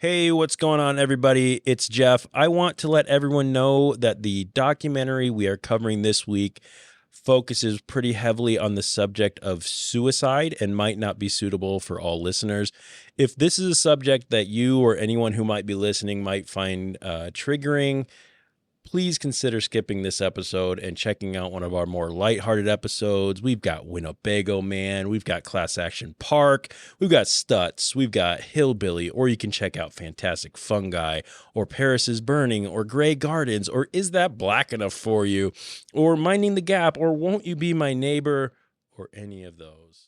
Hey, what's going on, everybody? It's Jeff. I want to let everyone know that the documentary we are covering this week focuses pretty heavily on the subject of suicide and might not be suitable for all listeners. If this is a subject that you or anyone who might be listening might find triggering, please consider skipping this episode and checking out one of our more lighthearted episodes. We've got Winnebago Man, we've got Class Action Park, we've got Stutz, we've got Hillbilly, or you can check out Fantastic Fungi, or Paris is Burning, or Grey Gardens, or Is That Black Enough for You, or Minding the Gap, or Won't You Be My Neighbor, or any of those.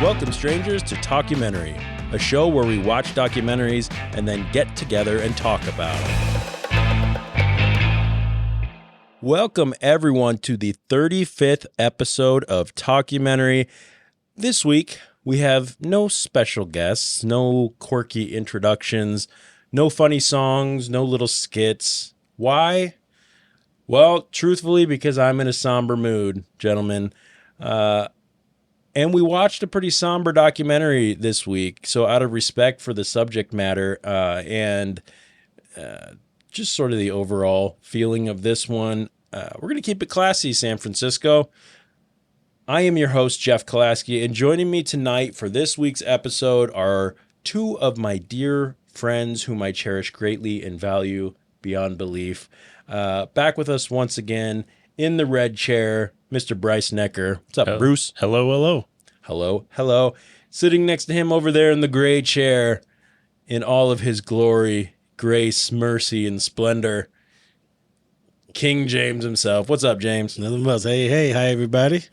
Welcome, strangers, to Talkumentary, a show where we watch documentaries and then get together and talk about them. Welcome, everyone, to the 35th episode of Talkumentary. This week, we have no special guests, no quirky introductions, no funny songs, no little skits. Why? Well, truthfully, because I'm in a somber mood, gentlemen. And we watched a pretty somber documentary this week. So out of respect for the subject matter and just sort of the overall feeling of this one, we're going to keep it classy, San Francisco. I am your host, Jeff Kolaski, and joining me tonight for this week's episode are two of my dear friends whom I cherish greatly and value beyond belief. Back with us once again in the red chair, Mr. Brice Necker. What's up, Bruce? Hello. Hello. Sitting next to him over there in the gray chair, in all of his glory, grace, mercy, and splendor, King James himself. What's up, James? Nothing else. Hey, hi, everybody.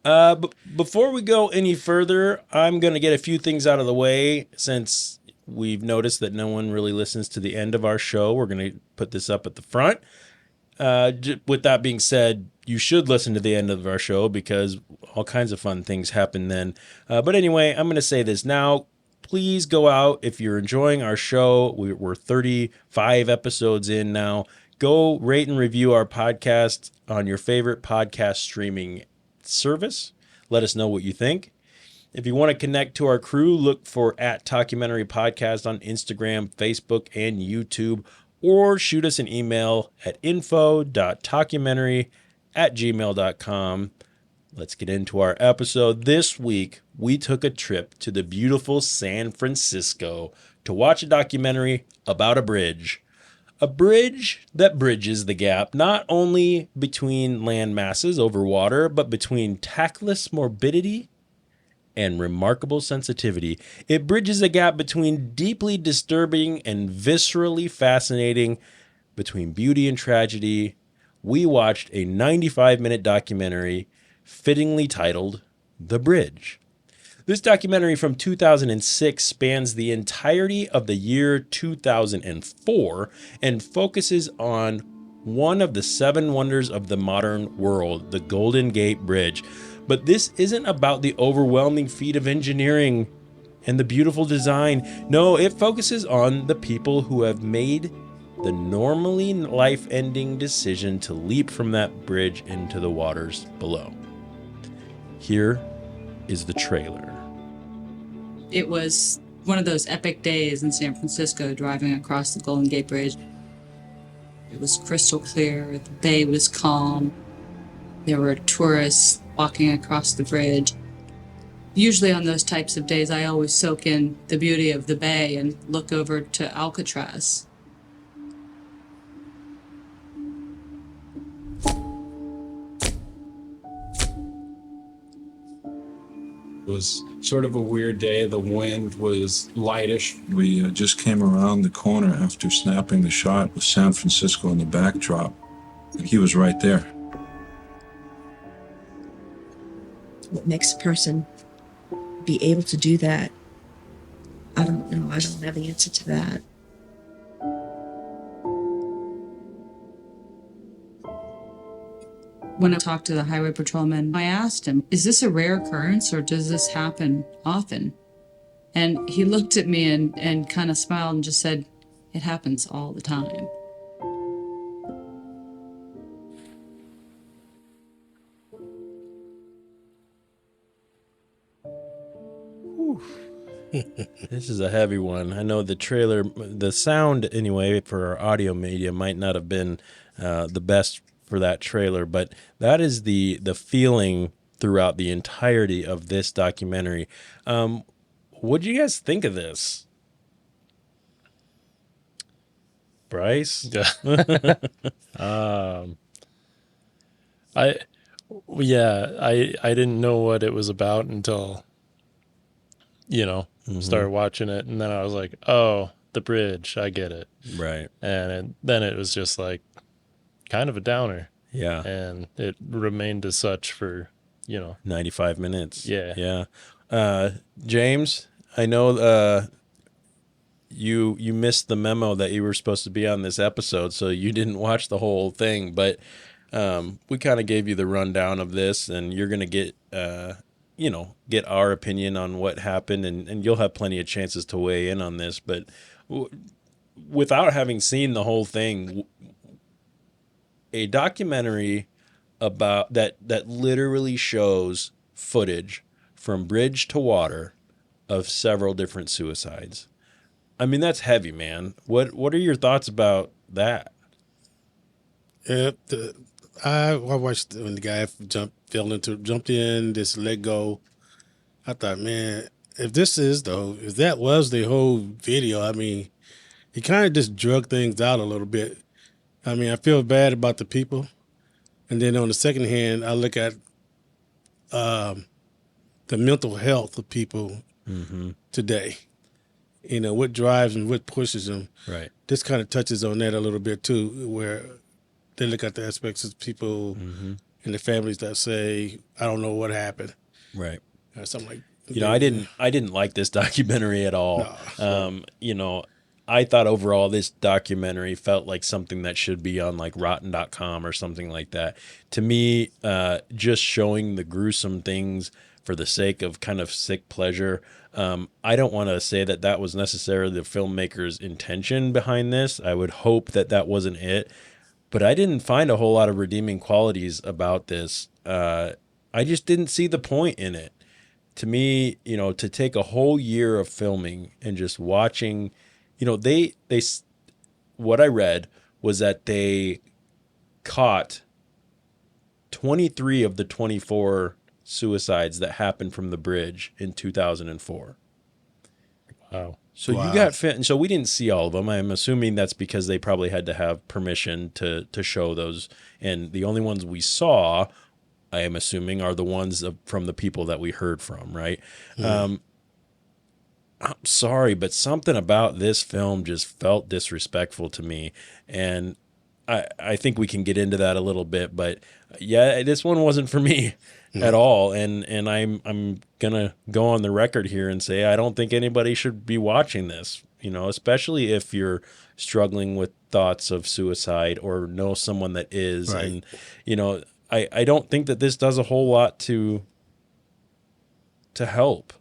Before we go any further, I'm going to get a few things out of the way since we've noticed that no one really listens to the end of our show. We're going to put this up at the front. With that being said, you should listen to the end of our show because all kinds of fun things happen then. But anyway, I'm going to say this now. Please go out if you're enjoying our show. We're 35 episodes in now. Go rate and review our podcast on your favorite podcast streaming service. Let us know what you think. If you want to connect to our crew, look for @Talkumentary Podcast on Instagram, Facebook, and YouTube. Or shoot us an email at info.talkumentary@gmail.com. Let's get into our episode. This week, we took a trip to the beautiful San Francisco to watch a documentary about a bridge. A bridge that bridges the gap not only between land masses over water, but between tactless morbidity and remarkable sensitivity. It bridges a gap between deeply disturbing and viscerally fascinating, between beauty and tragedy. We watched a 95-minute documentary fittingly titled The Bridge. This documentary from 2006 spans the entirety of the year 2004 and focuses on one of the seven wonders of the modern world, the Golden Gate Bridge. But this isn't about the overwhelming feat of engineering and the beautiful design. No, it focuses on the people who have made the normally life-ending decision to leap from that bridge into the waters below. Here is the trailer. It was one of those epic days in San Francisco driving across the Golden Gate Bridge. It was crystal clear, the bay was calm, there were tourists walking across the bridge. Usually on those types of days, I always soak in the beauty of the bay and look over to Alcatraz. It was sort of a weird day. The wind was lightish. We just came around the corner after snapping the shot with San Francisco in the backdrop, and he was right there. What makes a person be able to do that? I don't know. I don't have the answer to that. When I talked to the highway patrolman, I asked him, is this a rare occurrence or does this happen often? And he looked at me and kind of smiled and just said, it happens all the time. This is a heavy one. I know the trailer, the sound anyway for our audio media might not have been the best for that trailer, but that is the feeling throughout the entirety of this documentary. What do you guys think of this, Brice? I I didn't know what it was about until started watching it, and then I was like, oh, the bridge, I get it. Right. And then it was just like kind of a downer, Yeah. and it remained as such for 95 minutes. Yeah. Yeah. James, I know you missed the memo that you were supposed to be on this episode, so you didn't watch the whole thing, but we kind of gave you the rundown of this, and you're going to get our opinion on what happened, and you'll have plenty of chances to weigh in on this, but without having seen the whole thing, a documentary about that literally shows footage from bridge to water of several different suicides. I mean, that's heavy, man. What are your thoughts about that? I watched when the guy jumped in, just let go. I thought, man, if that was the whole video, I mean, he kind of just drug things out a little bit. I mean, I feel bad about the people. And then on the second hand, I look at the mental health of people today. What drives them, what pushes them. Right. This kind of touches on that a little bit too, where they look at the aspects of people and the families that say, I don't know what happened. Right. Or something like I didn't like this documentary at all. No. I thought overall this documentary felt like something that should be on like rotten.com or something like that. To me, just showing the gruesome things for the sake of kind of sick pleasure. I don't want to say that was necessarily the filmmaker's intention behind this. I would hope that wasn't it. But I didn't find a whole lot of redeeming qualities about this. I just didn't see the point in it. To me, to take a whole year of filming and just watching, they what I read was that they caught 23 of the 24 suicides that happened from the bridge in 2004. Wow. So you got fit, and so we didn't see all of them. I'm assuming that's because they probably had to have permission to show those, and the only ones we saw, I am assuming, are the ones from the people that we heard from, right? I'm sorry, but something about this film just felt disrespectful to me, and I think we can get into that a little bit, but yeah, this one wasn't for me at all, and I'm gonna go on the record here and say I don't think anybody should be watching this, especially if you're struggling with thoughts of suicide or know someone that is, right. And I don't think that this does a whole lot to help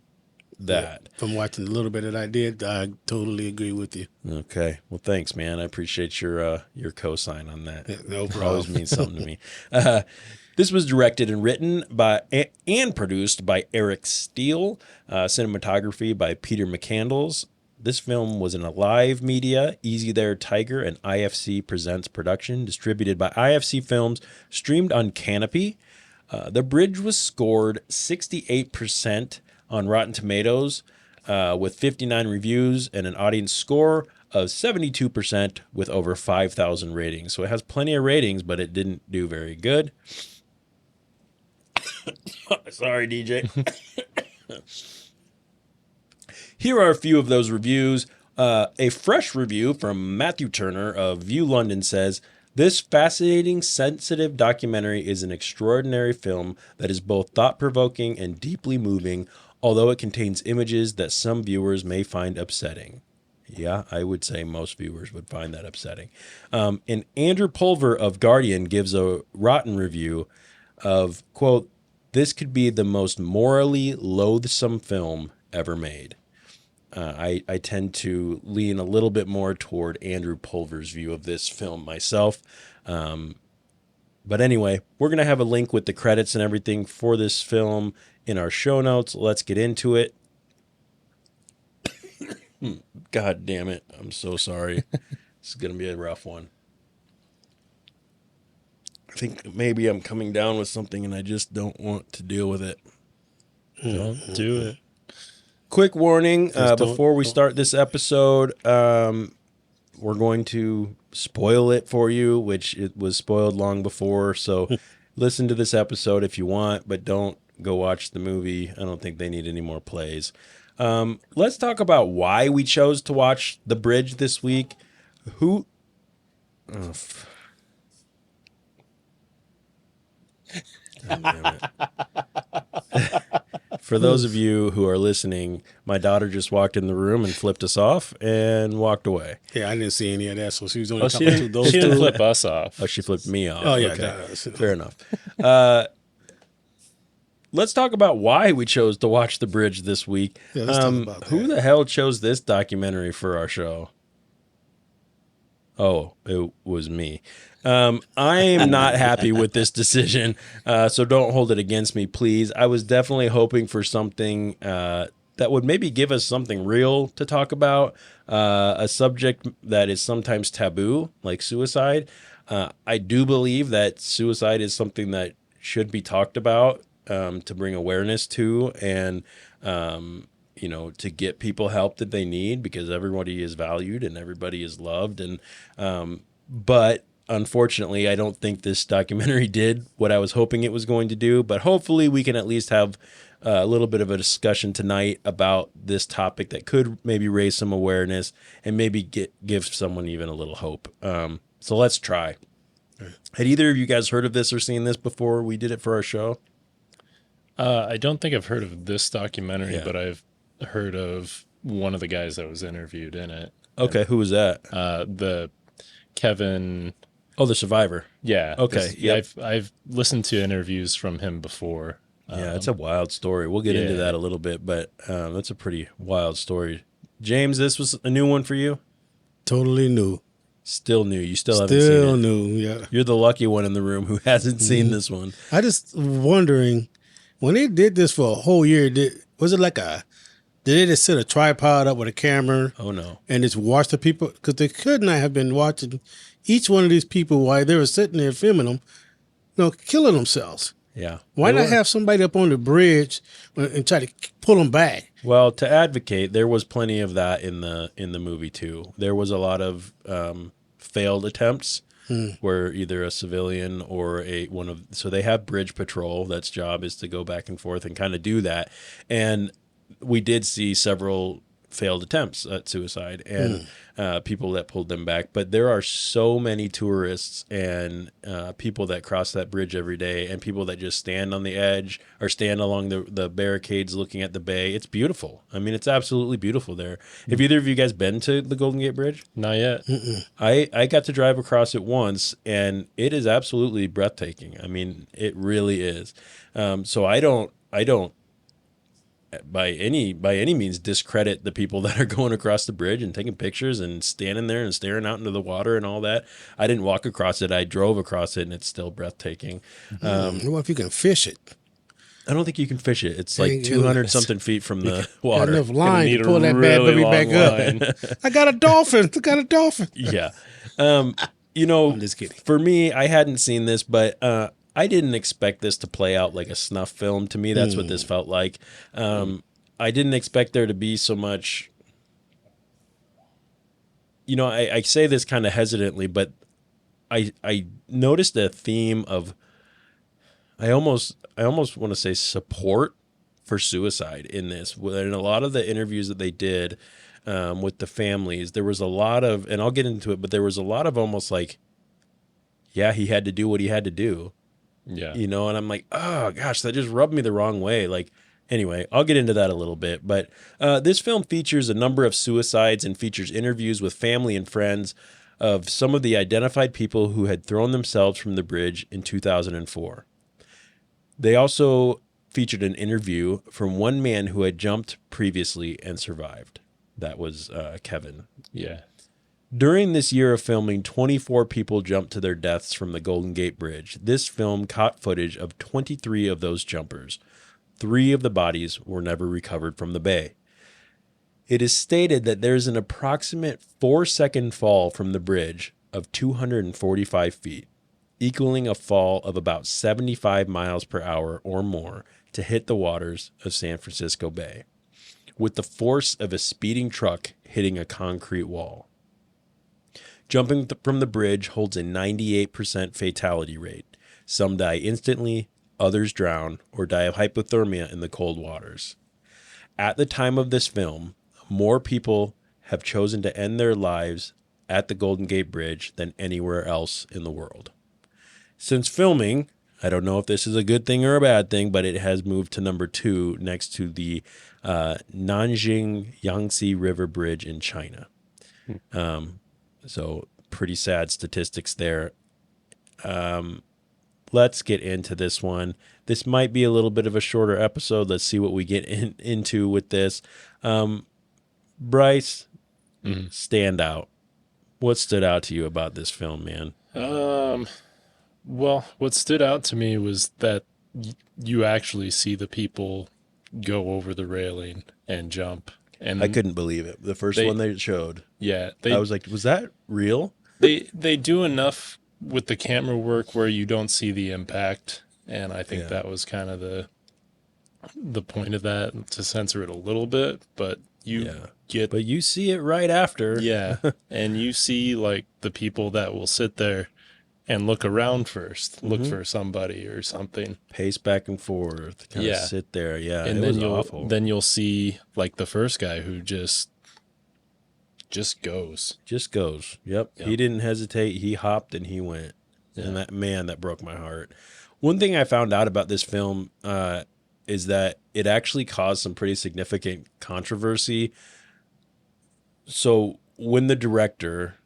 that. Yeah. From watching the little bit that I did, I totally agree with you. Okay. Well, thanks, man. I appreciate your cosign on that. Yeah, no It problem. always means something to me. This was directed and written by and produced by Eric Steele, cinematography by Peter McCandles. This film was an Alive Media, Easy There Tiger, and IFC Presents production, distributed by IFC Films, streamed on Canopy. The Bridge was scored 68% on Rotten Tomatoes, with 59 reviews and an audience score of 72% with over 5,000 ratings. So it has plenty of ratings, but it didn't do very good. Sorry, DJ. Here are a few of those reviews. A fresh review from Matthew Turner of View London says, "This fascinating, sensitive documentary is an extraordinary film that is both thought-provoking and deeply moving, although it contains images that some viewers may find upsetting." Yeah, I would say most viewers would find that upsetting. And Andrew Pulver of Guardian gives a rotten review of, quote, "This could be the most morally loathsome film ever made." I tend to lean a little bit more toward Andrew Pulver's view of this film myself. But anyway, we're going to have a link with the credits and everything for this film in our show notes. Let's get into it. God damn it. I'm so sorry. This is going to be a rough one. I think maybe I'm coming down with something and I just don't want to deal with it. Don't do it. Quick warning before we don't. start this episode, we're going to spoil it for you, which it was spoiled long before. So listen to this episode if you want, but don't go watch the movie. I don't think they need any more plays. Let's talk about why we chose to watch The Bridge this week. Who... Oh, God damn it. For those of you who are listening, my daughter just walked in the room and flipped us off and walked away. Yeah, I didn't see any of that, so she was only Oh, talking to those she didn't two. flip us off. Oh, she flipped me off. Oh, yeah, Okay. no. Fair enough. Let's talk about why we chose to watch The Bridge this week. Yeah, let's talk about Who that. the hell chose this documentary for our show? Oh, it was me. I am not happy with this decision, so don't hold it against me, please. I was definitely hoping for something that would maybe give us something real to talk about, a subject that is sometimes taboo, like suicide. I do believe that suicide is something that should be talked about to bring awareness to and to get people help that they need, because everybody is valued and everybody is loved. And but unfortunately, I don't think this documentary did what I was hoping it was going to do. But hopefully we can at least have a little bit of a discussion tonight about this topic that could maybe raise some awareness and maybe give someone even a little hope. So let's try. Had either of you guys heard of this or seen this before we did it for our show? I don't think I've heard of this documentary, Yeah. but I've heard of one of the guys that was interviewed in it. Okay, who was that? The Kevin. Oh, the survivor. Yeah. Okay, yep. I've listened to interviews from him before. Yeah, it's a wild story. We'll get into yeah. that a little bit, but that's a pretty wild story. James, this was a new one for you? Totally new. Still new. You still haven't Still seen it. new, yeah. You're the lucky one in the room who hasn't seen this one. I just wondering, when they did this for a whole year, was it like did they just set a tripod up with a camera Oh, no. and just watch the people? Because they could not have been watching each one of these people while they were sitting there filming them, killing themselves. Yeah. Why They not were- have somebody up on the bridge and try to pull them back? Well, to advocate, there was plenty of that in the movie too. There was a lot of failed attempts where either a civilian or so they have bridge patrol that's job is to go back and forth and kind of do that. And we did see several failed attempts at suicide and people that pulled them back. But there are so many tourists and people that cross that bridge every day and people that just stand on the edge or stand along the barricades looking at the bay. It's beautiful. I mean, it's absolutely beautiful there. Have either of you guys been to the Golden Gate Bridge? Not yet. I got to drive across it once, and it is absolutely breathtaking. I mean, it really is. So I don't by any means discredit the people that are going across the bridge and taking pictures and standing there and staring out into the water and all that. I didn't walk across it. I drove across it, and it's still breathtaking. What if you can fish it? I don't think you can fish it. It's like Ain't 200 something feet from the Got water. enough line need to a pull that bad really baby long back line. up. I got a dolphin. Yeah. I'm just kidding. For me, I hadn't seen this, but I didn't expect this to play out like a snuff film. To me, that's what this felt like. I didn't expect there to be so much. I say this kind of hesitantly, but I noticed a theme of. I almost want to say support for suicide in this. In a lot of the interviews that they did with the families, there was a lot of, and I'll get into it, but there was a lot of almost like, yeah, he had to do what he had to do. Yeah. And I'm like, oh gosh, that just rubbed me the wrong way. Like, anyway, I'll get into that a little bit. But this film features a number of suicides and features interviews with family and friends of some of the identified people who had thrown themselves from the bridge in 2004. They also featured an interview from one man who had jumped previously and survived. That was Kevin. Yeah. During this year of filming, 24 people jumped to their deaths from the Golden Gate Bridge. This film caught footage of 23 of those jumpers. 3 of the bodies were never recovered from the bay. It is stated that there's an approximate 4-second fall from the bridge of 245 feet, equaling a fall of about 75 miles per hour or more to hit the waters of San Francisco Bay, with the force of a speeding truck hitting a concrete wall. Jumping from the bridge holds a 98% fatality rate. Some die instantly, others drown or die of hypothermia in the cold waters. At the time of this film, more people have chosen to end their lives at the Golden Gate Bridge than anywhere else in the world. Since filming, I don't know if this is a good thing or a bad thing, but it has moved to number 2 next to the Nanjing Yangtze River Bridge in China. So pretty sad statistics there. Let's get into this one. This might be a little bit of a shorter episode. Let's see what we get into with this. Brice, stand out. What stood out to you about this film, man? Well, what stood out to me was that you actually see the people go over the railing and jump. And I couldn't believe it. The first one they showed. Yeah. I was like, was that real? They do enough with the camera work where you don't see the impact. And I think that was kind of the point of that, to censor it a little bit, but but you see it right after. Yeah. And you see like the people that will sit there and look around first, look for somebody or something. Pace back and forth, kind of sit there. Yeah, and it was awful. Then you'll see like the first guy who just goes. Just goes. Yep. He didn't hesitate. He hopped and he went. Yeah. And that broke my heart. One thing I found out about this film is that it actually caused some pretty significant controversy. So when the director,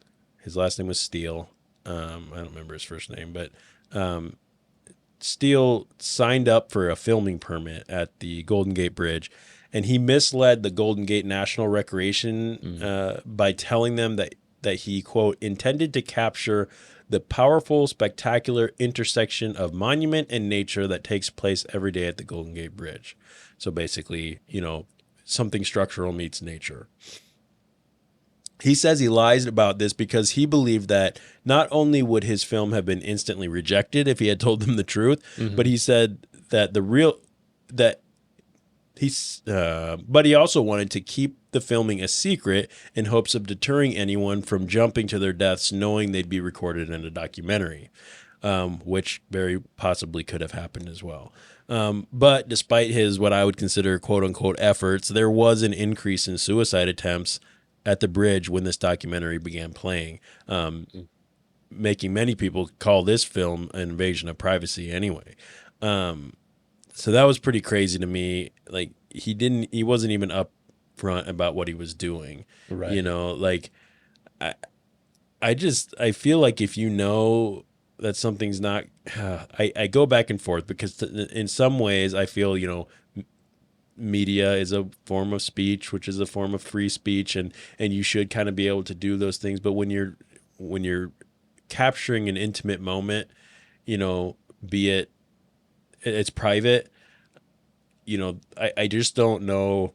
his last name was Steele, I don't remember his first name, but Steele signed up for a filming permit at the Golden Gate Bridge, and he misled the Golden Gate National Recreation by telling them that he, quote, intended to capture the powerful, spectacular intersection of monument and nature that takes place every day at the Golden Gate Bridge. So basically, something structural meets nature. He says he lies about this because he believed that not only would his film have been instantly rejected if he had told them the truth, but he said that but he also wanted to keep the filming a secret in hopes of deterring anyone from jumping to their deaths knowing they'd be recorded in a documentary, which very possibly could have happened as well. But despite his, what I would consider quote unquote efforts, there was an increase in suicide attempts at the bridge when this documentary began playing, making many people call this film an invasion of privacy anyway. So that was pretty crazy to me. Like he wasn't even upfront about what he was doing. Right. I feel like if you know that something's not, I go back and forth because in some ways I feel, media is a form of speech, which is a form of free speech, and you should kind of be able to do those things. But when you're capturing an intimate moment, be it's private, I just don't know.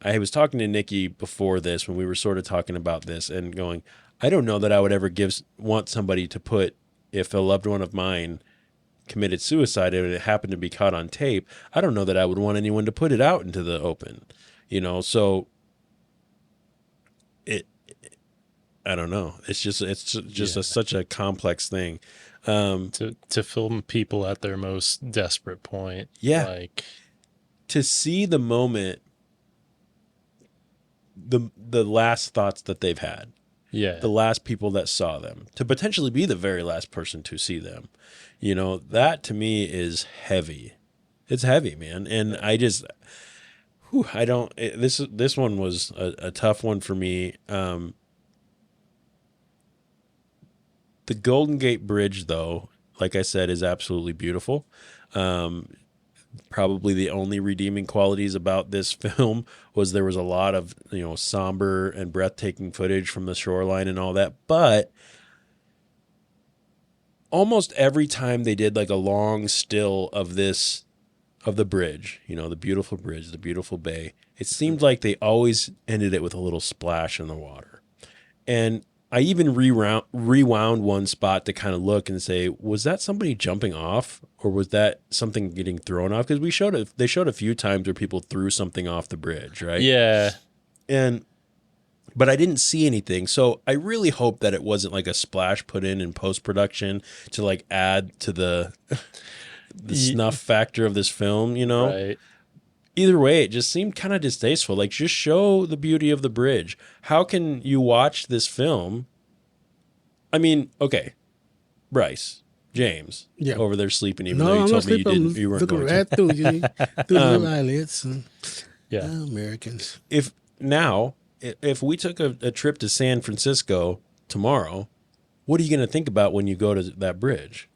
I was talking to Nikki before this when we were sort of talking about this and going, I don't know that I would ever want somebody to put, if a loved one of mine committed suicide and it happened to be caught on tape, I don't know that I would want anyone to put it out into the open, so I don't know. It's just such a complex thing. To film people at their most desperate point. Yeah. Like to see the moment, the last thoughts that they've had. Yeah. The last people that saw them, to potentially be the very last person to see them. That to me is heavy. It's heavy, man. And I just, this one was a tough one for me. The Golden Gate Bridge, though, like I said, is absolutely beautiful. Probably the only redeeming qualities about this film was there was a lot of, somber and breathtaking footage from the shoreline and all that. But almost every time they did like a long still of the bridge, the beautiful bridge, the beautiful bay, it seemed like they always ended it with a little splash in the water. And I even rewound one spot to kind of look and say, was that somebody jumping off, or was that something getting thrown off? Because they showed a few times where people threw something off the bridge, right? Yeah. But I didn't see anything. So I really hope that it wasn't like a splash put in post-production to like add to the snuff factor of this film, you know? Right. Either way, it just seemed kind of distasteful. Like, just show the beauty of the bridge. How can you watch this film? I mean, okay, Brice, James, Yeah. over there sleeping, even No, though you I'm not told me sleeping. you weren't looking going to. right through you, through the eyelids. Yeah. Americans. If we took a trip to San Francisco tomorrow, what are you going to think about when you go to that bridge?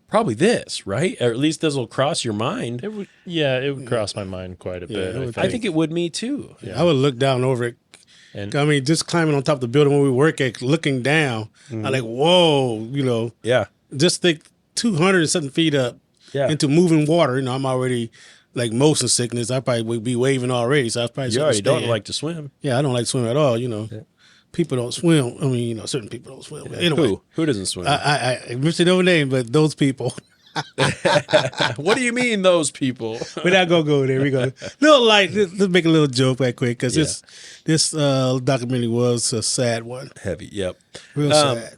Probably this, right? Or at least this will cross your mind. It would cross my mind quite a bit. it would I think it would me too. I would look down over it. And I mean, just climbing on top of the building where we work at, looking down, I'm like, whoa, you know, Yeah. just think 200 and something feet up Yeah. into moving water. You know, I'm already like motion sickness. I probably would be waving already. So I probably You already don't stand. like to swim. Yeah, I don't like swimming at all. You know, people don't swim. I mean, you know, certain people don't swim. But anyway, Who doesn't swim? I mentioned no name, but those people. What do you mean, those people? We're not gonna go there. We go little light. Let's make a little joke right quick because this documentary was a sad one, Heavy. Yep. real sad.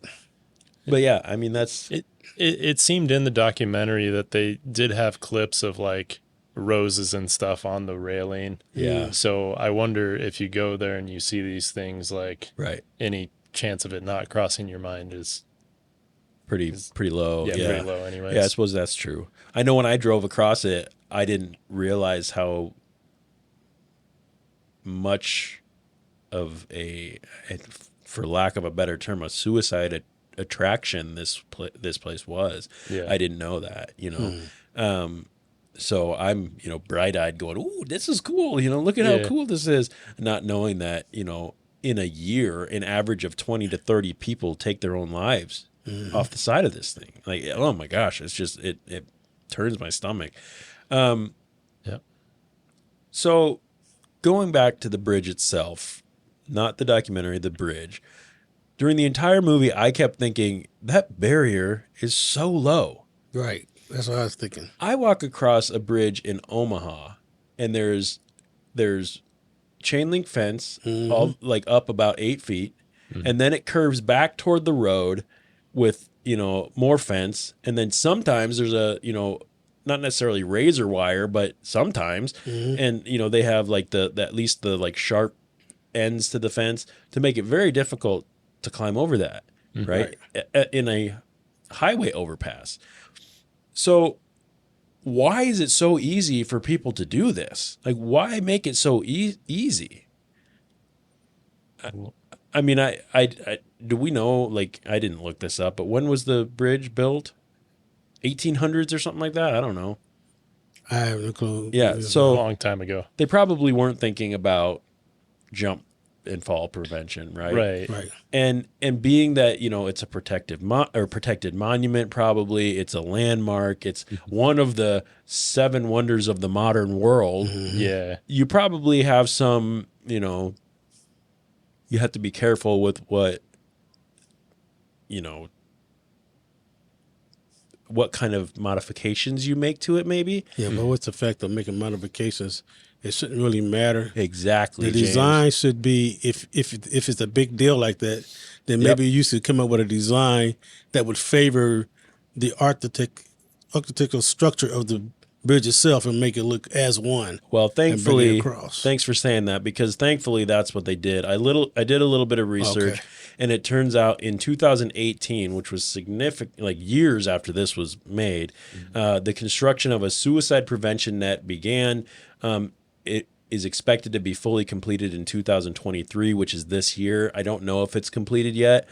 But yeah, I mean, that's it seemed in the documentary that they did have clips of like roses and stuff on the railing. Yeah. So I wonder if you go there and you see these things, like right. any chance of it not crossing your mind is Pretty low. pretty low anyways. Yeah, I suppose that's true. I know when I drove across it, I didn't realize how much of for lack of a better term, a suicide attraction this place was. Yeah. I didn't know that, you know. So I'm, you know, bright-eyed going, ooh, this is cool. You know, look at how cool this is. Not knowing that, you know, in a year, an average of 20 to 30 people take their own lives off the side of this thing. Like, oh my gosh, it's just, it turns my stomach. So going back to the bridge itself, not the documentary, the bridge, during the entire movie, I kept thinking that barrier is so low. Right, that's what I was thinking. I walk across a bridge in Omaha, and there's chain link fence, all like up about 8 feet, and then it curves back toward the road with, you know, more fence, and then sometimes there's a, you know, not necessarily razor wire, but sometimes, and you know, they have like at least the like sharp ends to the fence to make it very difficult to climb over that, right? In a highway overpass. So why is it so easy for people to do this? Like, why make it so easy? I mean, I do we know, like, I didn't look this up, but when was the bridge built? 1800s or something like that? I don't know. I have no clue. Yeah, A so long time ago. they probably weren't thinking about jump and fall prevention, right? Right. And being that, you know, it's a protected monument, probably it's a landmark, it's one of the 7 wonders of the modern world. Yeah. You probably have some, you know, you have to be careful with what, you know, what kind of modifications you make to it, maybe. Yeah, but what's the effect of making modifications? It shouldn't really matter. Exactly. The design should be, if it's a big deal like that, then maybe you should come up with a design that would favor the architectural structure of the bridge itself and make it look as one. Well, thankfully, across. thanks for saying that, because thankfully that's what they did. I did a little bit of research, and it turns out in 2018, which was significant, like years after this was made, the construction of a suicide prevention net began. It is expected to be fully completed in 2023, which is this year. I don't know if it's completed yet.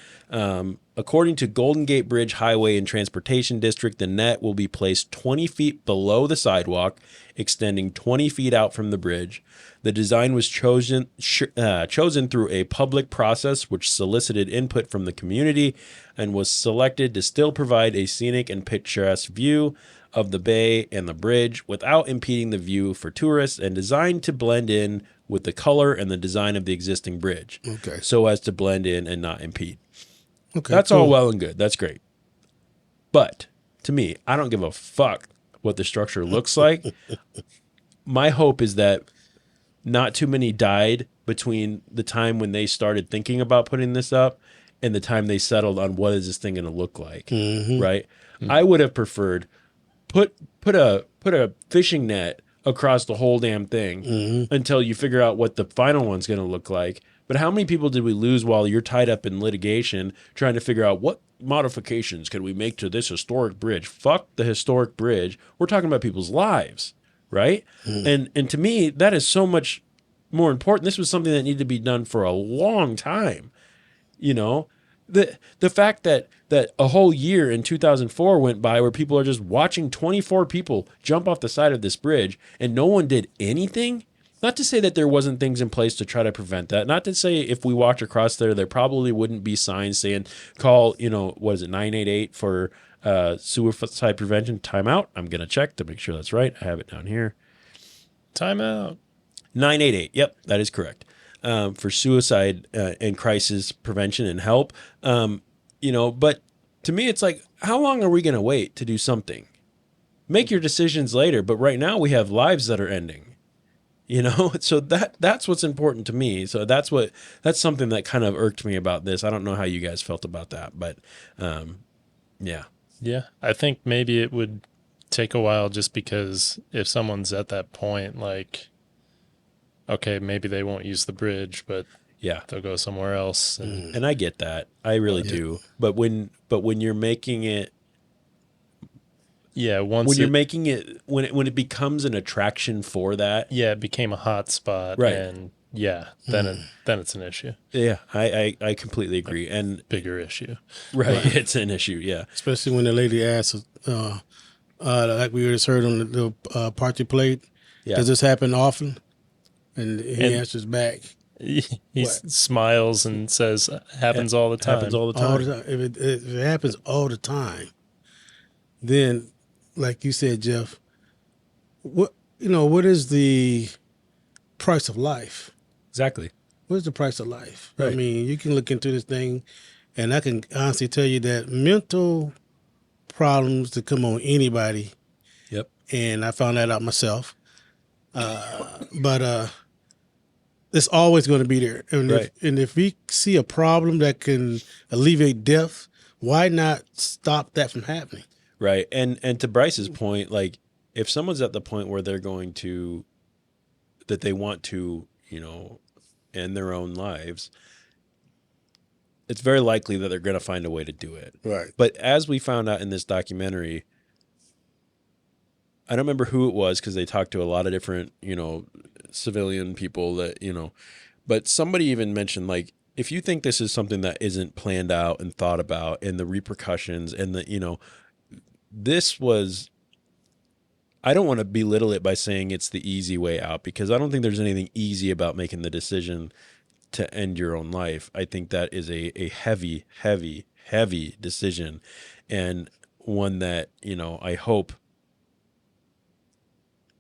According to Golden Gate Bridge Highway and Transportation District, the net will be placed 20 feet below the sidewalk, extending 20 feet out from the bridge. The design was chosen through a public process which solicited input from the community and was selected to still provide a scenic and picturesque view of the bay and the bridge without impeding the view for tourists and designed to blend in with the color and the design of the existing bridge. Okay. So as to blend in and not impede. Okay. That's cool. all well and good. That's great. But to me, I don't give a fuck what the structure looks like. My hope is that not too many died between the time when they started thinking about putting this up and the time they settled on what is this thing going to look like, right? I would have preferred put a fishing net across the whole damn thing until you figure out what the final one's going to look like. But how many people did we lose while you're tied up in litigation trying to figure out what modifications can we make to this historic bridge? Fuck the historic bridge. We're talking about people's lives, right? And to me, that is so much more important. This was something that needed to be done for a long time. You know, the fact that a whole year in 2004 went by where people are just watching 24 people jump off the side of this bridge and no one did anything. Not to say that there wasn't things in place to try to prevent that. Not to say if we walked across there probably wouldn't be signs saying call, 988 for suicide prevention timeout. I'm going to check to make sure that's right. I have it down here. Timeout. 988. Yep, that is correct. For suicide and crisis prevention and help. But to me, it's like, how long are we going to wait to do something? Make your decisions later. But right now we have lives that are ending. So that's what's important to me. So that's something that kind of irked me about this. I don't know how you guys felt about that, but yeah. Yeah, I think maybe it would take a while just because if someone's at that point, like, okay, maybe they won't use the bridge, but yeah, they'll go somewhere else. And I get that. I really do. But when you're making it, yeah, when it becomes an attraction for that, yeah, it became a hot spot, right? And yeah, then it's an issue. Yeah, I completely agree. And bigger issue, right? It's an issue. Yeah, especially when the lady asks, like we just heard on the part you played. Yeah. Does this happen often? And he answers back. He smiles and says, "Happens all the time." Happens all the time. If it happens all the time, then, like you said, Jeff, what is the price of life? Exactly. What is the price of life? Right. I mean, you can look into this thing, and I can honestly tell you that mental problems that come on anybody. Yep. And I found that out myself. But it's always going to be there. And, right. if we see a problem that can alleviate death, why not stop that from happening? Right. And to Brice's point, like, if someone's at the point where they're that they want to, end their own lives, it's very likely that they're going to find a way to do it. Right. But as we found out in this documentary, I don't remember who it was because they talked to a lot of different, civilian people that, but somebody even mentioned, like, if you think this is something that isn't planned out and thought about and the repercussions and this was, I don't want to belittle it by saying it's the easy way out because I don't think there's anything easy about making the decision to end your own life. I think that is a heavy, heavy, heavy decision and one that, I hope,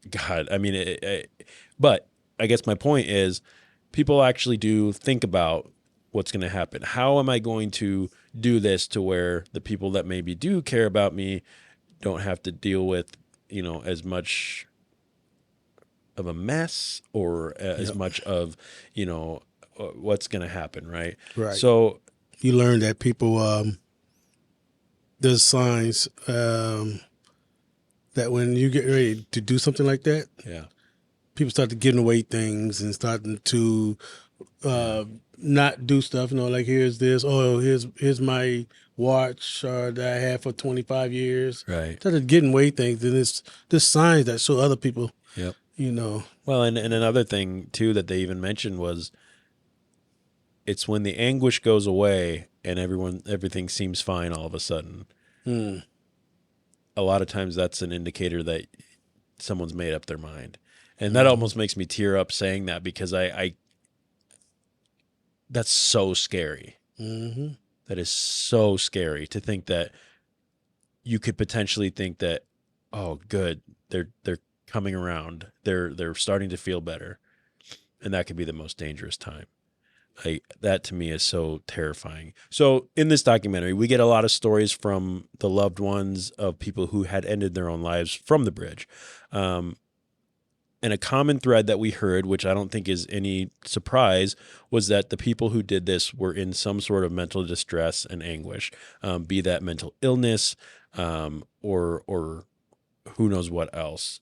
God, I mean, but I guess my point is people actually do think about what's going to happen. How am I going to do this to where the people that maybe do care about me don't have to deal with, as much of a mess or as much of, what's going to happen. Right. Right. So you learn that people, there's signs, that when you get ready to do something like that, yeah, people start to giving away things and starting to not do stuff. Like here's this. Oh, here's my watch that I had for 25 years. Right. Started giving away things, and it's this signs that show other people. Yep. Well, and another thing too that they even mentioned was it's when the anguish goes away and everything seems fine all of a sudden. A lot of times that's an indicator that someone's made up their mind. And that almost makes me tear up saying that because I that's so scary. Mm-hmm. That is so scary to think that you could potentially think that oh, good, they're coming around, they're starting to feel better, and that could be the most dangerous time. That to me is so terrifying. So in this documentary, we get a lot of stories from the loved ones of people who had ended their own lives from the bridge. And a common thread that we heard, which I don't think is any surprise, was that the people who did this were in some sort of mental distress and anguish, be that mental illness, or who knows what else.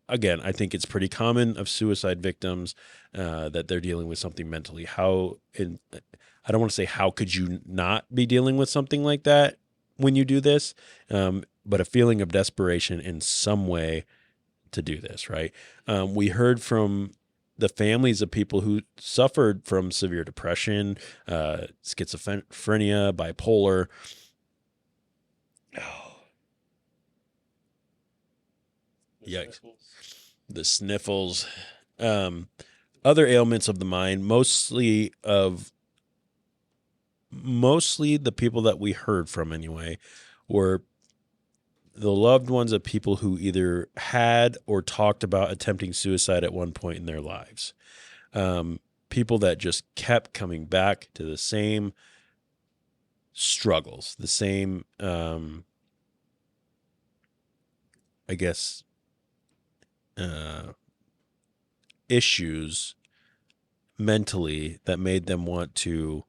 Again, I think it's pretty common of suicide victims that they're dealing with something mentally. I don't want to say how could you not be dealing with something like that when you do this, but a feeling of desperation in some way to do this, right? We heard from the families of people who suffered from severe depression, schizophrenia, bipolar. Oh. Yikes. The sniffles, other ailments of the mind, mostly the people that we heard from anyway, were the loved ones of people who either had or talked about attempting suicide at one point in their lives. People that just kept coming back to the same struggles, the same, I guess, issues mentally that made them want to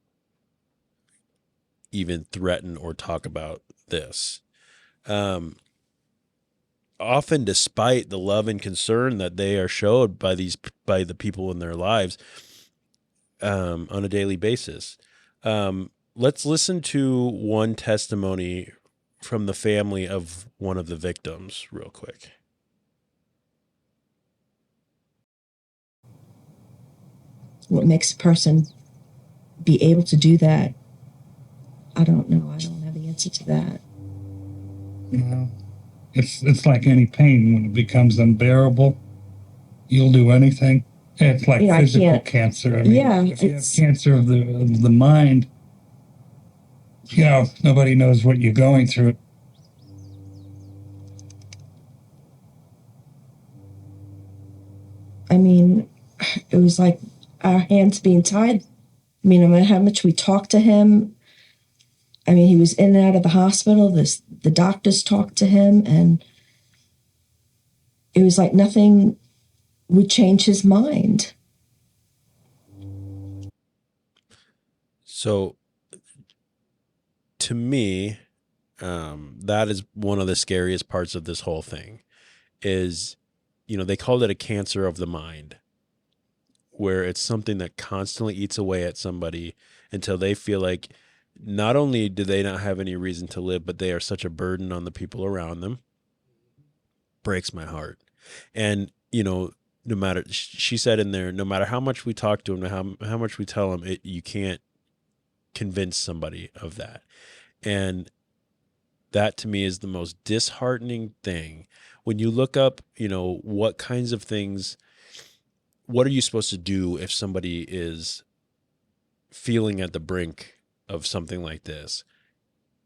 even threaten or talk about this. Often despite the love and concern that they are showed by the people in their lives on a daily basis. Let's listen to one testimony from the family of one of the victims real quick. What makes a person be able to do that? I don't know. I don't have the answer to that. You know, it's like any pain. When it becomes unbearable, you'll do anything. It's like physical cancer. I mean, if you have cancer of the mind, nobody knows what you're going through. I mean, it was like our hands being tied. I mean, no matter how much we talked to him, I mean, he was in and out of the hospital. The doctors talked to him, and it was like nothing would change his mind. So, to me, that is one of the scariest parts of this whole thing. Is, they called it a cancer of the mind, where it's something that constantly eats away at somebody until they feel like not only do they not have any reason to live, but they are such a burden on the people around them. Breaks my heart. And, no matter, she said in there, no matter how much we talk to him, how much we tell him, you can't convince somebody of that. And that to me is the most disheartening thing. When you look up, what kinds of things, what are you supposed to do if somebody is feeling at the brink of something like this?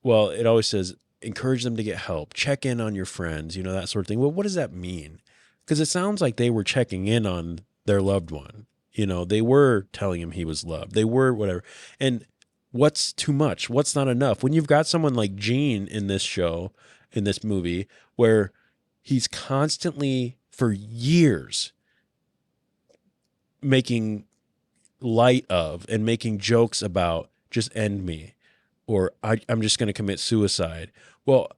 Well, it always says, encourage them to get help, check in on your friends, that sort of thing. Well, what does that mean? Because it sounds like they were checking in on their loved one. They were telling him he was loved. They were whatever. And what's too much? What's not enough? When you've got someone like Gene in this show, in this movie, where he's constantly, for years, making light of and making jokes about, just end me, or I'm just going to commit suicide. Well,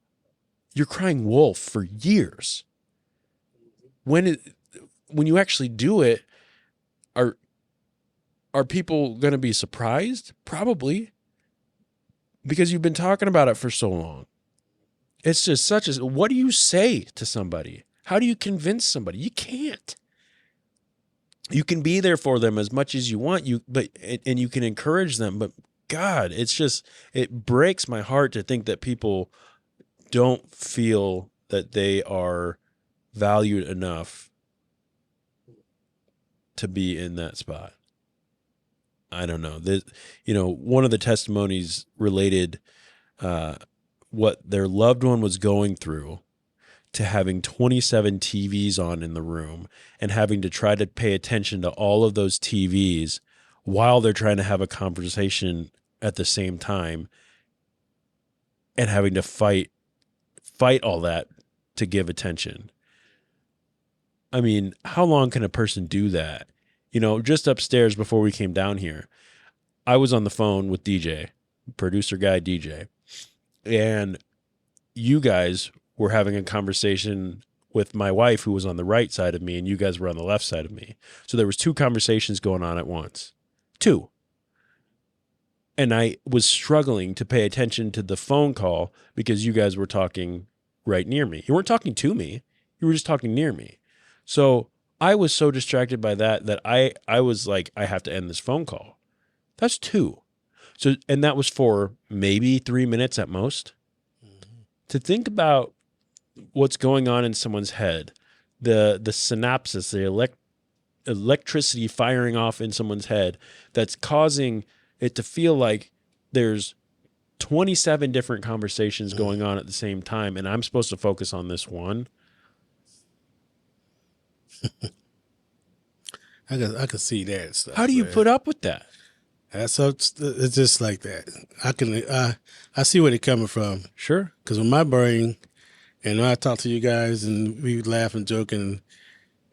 you're crying wolf for years. When you actually do it, are people going to be surprised? Probably, because you've been talking about it for so long. It's just what do you say to somebody? How do you convince somebody? You can't. You can be there for them as much as you want, and you can encourage them, but God, it breaks my heart to think that people don't feel that they are valued enough to be in that spot. I don't know. One of the testimonies related what their loved one was going through to having 27 TVs on in the room and having to try to pay attention to all of those TVs while they're trying to have a conversation at the same time, and having to fight all that to give attention. I mean, how long can a person do that? You know, just upstairs before we came down here, I was on the phone with DJ, producer guy DJ, and you guys were having a conversation with my wife, who was on the right side of me, and you guys were on the left side of me. So there was 2 conversations going on at once. 2. And I was struggling to pay attention to the phone call because you guys were talking right near me. You weren't talking to me. You were just talking near me. So I was so distracted by that I was like, I have to end this phone call. That's 2. So, and that was for maybe 3 minutes at most. Mm-hmm. To think about what's going on in someone's head, the synapses, the electricity firing off in someone's head that's causing it to feel like there's 27 different conversations going on at the same time, and I'm supposed to focus on this one. I could see that stuff. How do you put up with that? It's just like that. I see where they're coming from. Sure. Because with my brain, and when I talk to you guys, and we laugh and joke, and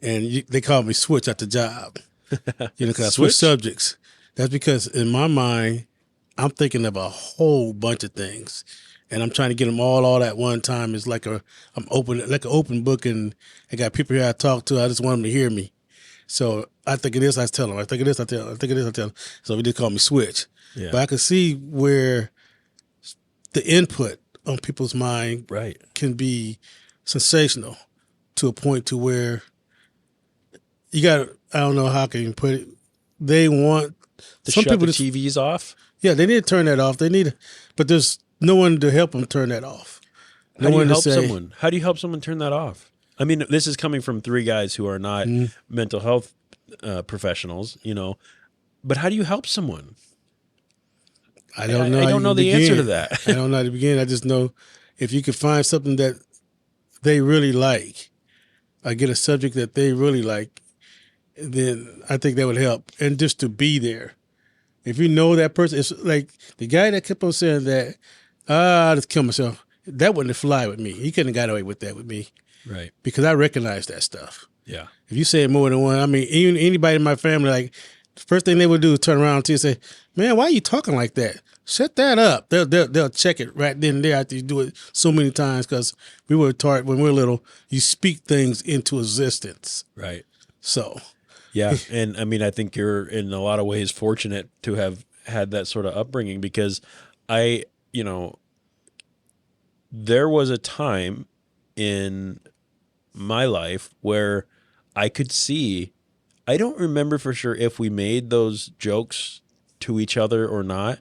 they call me switch at the job. You know, because I switch subjects. That's because in my mind, I'm thinking of a whole bunch of things, and I'm trying to get them all at one time. It's like I'm open, like an open book, and I got people here I talk to. I just want them to hear me. So I think of this, I tell them. I think of this, I tell them. I think of this, I tell them. So they call me switch. Yeah. But I can see where the input on people's mind can be sensational to a point to where you got, I don't know how can you put it, they want to shut the TVs off? Yeah, they need to turn that off. But there's no one to help them turn that off. How do you help someone? How do you help someone turn that off? I mean, this is coming from 3 guys who are not mental health professionals, you know, but how do you help someone? I don't know. I don't know the answer to that. I don't know how to begin. I just know if you could find something that they really like, or get a subject that they really like, then I think that would help. And just to be there. If you know that person, it's like the guy that kept on saying that, I'll just kill myself. That wouldn't fly with me. He couldn't have got away with that with me. Right. Because I recognize that stuff. Yeah. If you say it more than one, I mean, even anybody in my family, like, the first thing they would do is turn around to you and say, man, why are you talking like that? Shut that up. They'll check it right then and there after you do it so many times, because we were taught when we were little, you speak things into existence. Right. So. Yeah. And I mean, I think you're in a lot of ways fortunate to have had that sort of upbringing, because there was a time in my life where I could see, I don't remember for sure if we made those jokes to each other or not,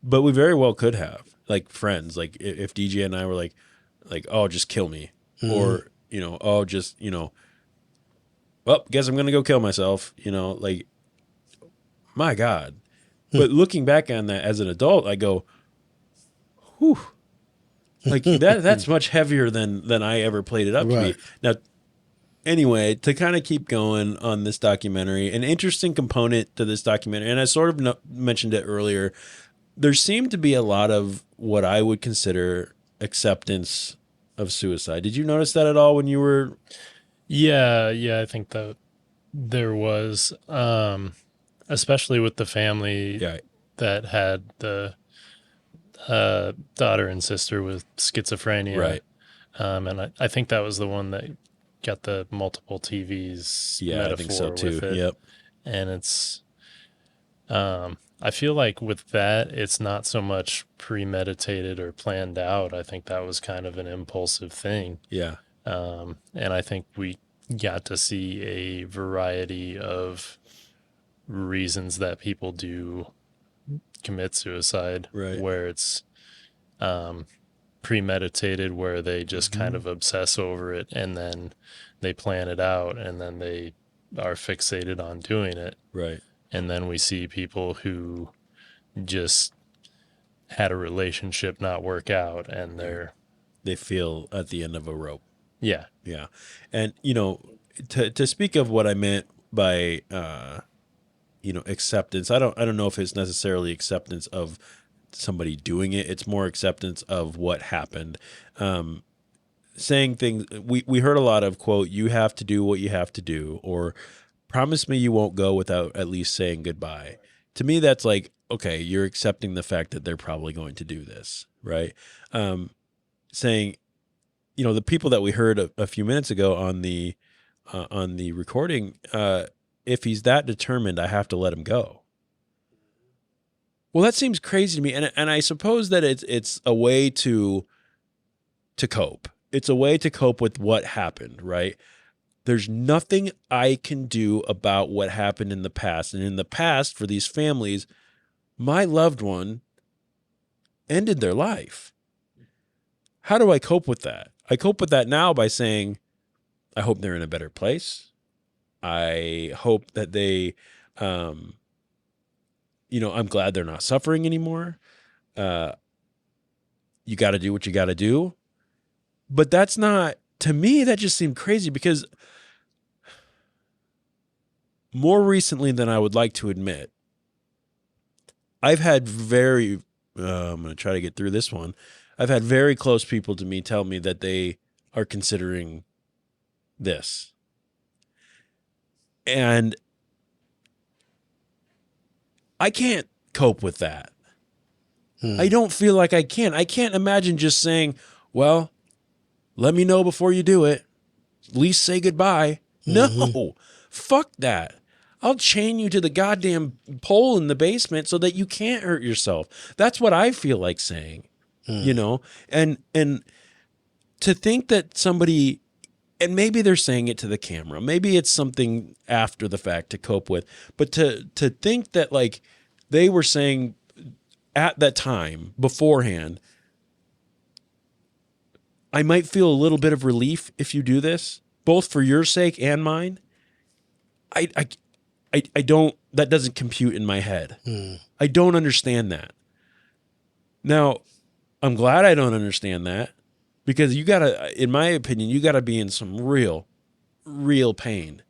but we very well could have, like friends, like if DJ and I were like, oh, just kill me, or, oh, just, well, guess I'm going to go kill myself, like, my God. But looking back on that as an adult, I go, whew, like that's much heavier than I ever played it up to be. Now, anyway, to kind of keep going on this documentary, an interesting component to this documentary, and I sort of mentioned it earlier, there seemed to be a lot of what I would consider acceptance of suicide. Did you notice that at all when you were... Yeah, I think that there was, especially with the family that had the daughter and sister with schizophrenia. Right. And I think that was the one that got the multiple TVs metaphor, I think so too. With it. Yep. And it's, I feel like with that, it's not so much premeditated or planned out. I think that was kind of an impulsive thing. Yeah. And I think we got to see a variety of reasons that people do commit suicide, where it's premeditated, where they just kind of obsess over it and then they plan it out and then they are fixated on doing it. Right. And then we see people who just had a relationship not work out and they feel at the end of a rope. Yeah. Yeah. And, you know, to speak of what I meant by, you know, acceptance, I don't know if it's necessarily acceptance of somebody doing it. It's more acceptance of what happened. Saying things, we heard a lot of, quote, you have to do what you have to do, or promise me you won't go without at least saying goodbye. To me, that's like, okay, you're accepting the fact that they're probably going to do this, right? Saying, you know, the people that we heard a few minutes ago on the recording, if he's that determined, I have to let him go. Well, that seems crazy to me, and I suppose that it's a way to cope. It's a way to cope with what happened, right? There's nothing I can do about what happened in the past, and in the past, for these families, my loved one ended their life. How do I cope with that? I cope with that now by saying, I hope they're in a better place. I hope that they, you know, I'm glad they're not suffering anymore. You got to do what you got to do. But that's not, to me, that just seemed crazy because more recently than I would like to admit, I've had I'm going to try to get through this one. I've had very close people to me tell me that they are considering this. And I can't cope with that. I don't feel like I can. I can't imagine just saying, well, let me know before you do it. At least say goodbye. No, fuck that. I'll chain you to the goddamn pole in the basement so that you can't hurt yourself. That's what I feel like saying, you know? And to think that somebody, and maybe they're saying it to the camera, maybe it's something after the fact to cope with, but to think that like they were saying at that time beforehand, I might feel a little bit of relief if you do this, both for your sake and mine. I don't, that doesn't compute in my head. I don't understand that. Now, I'm glad I don't understand that because you gotta, in my opinion, you gotta be in some real pain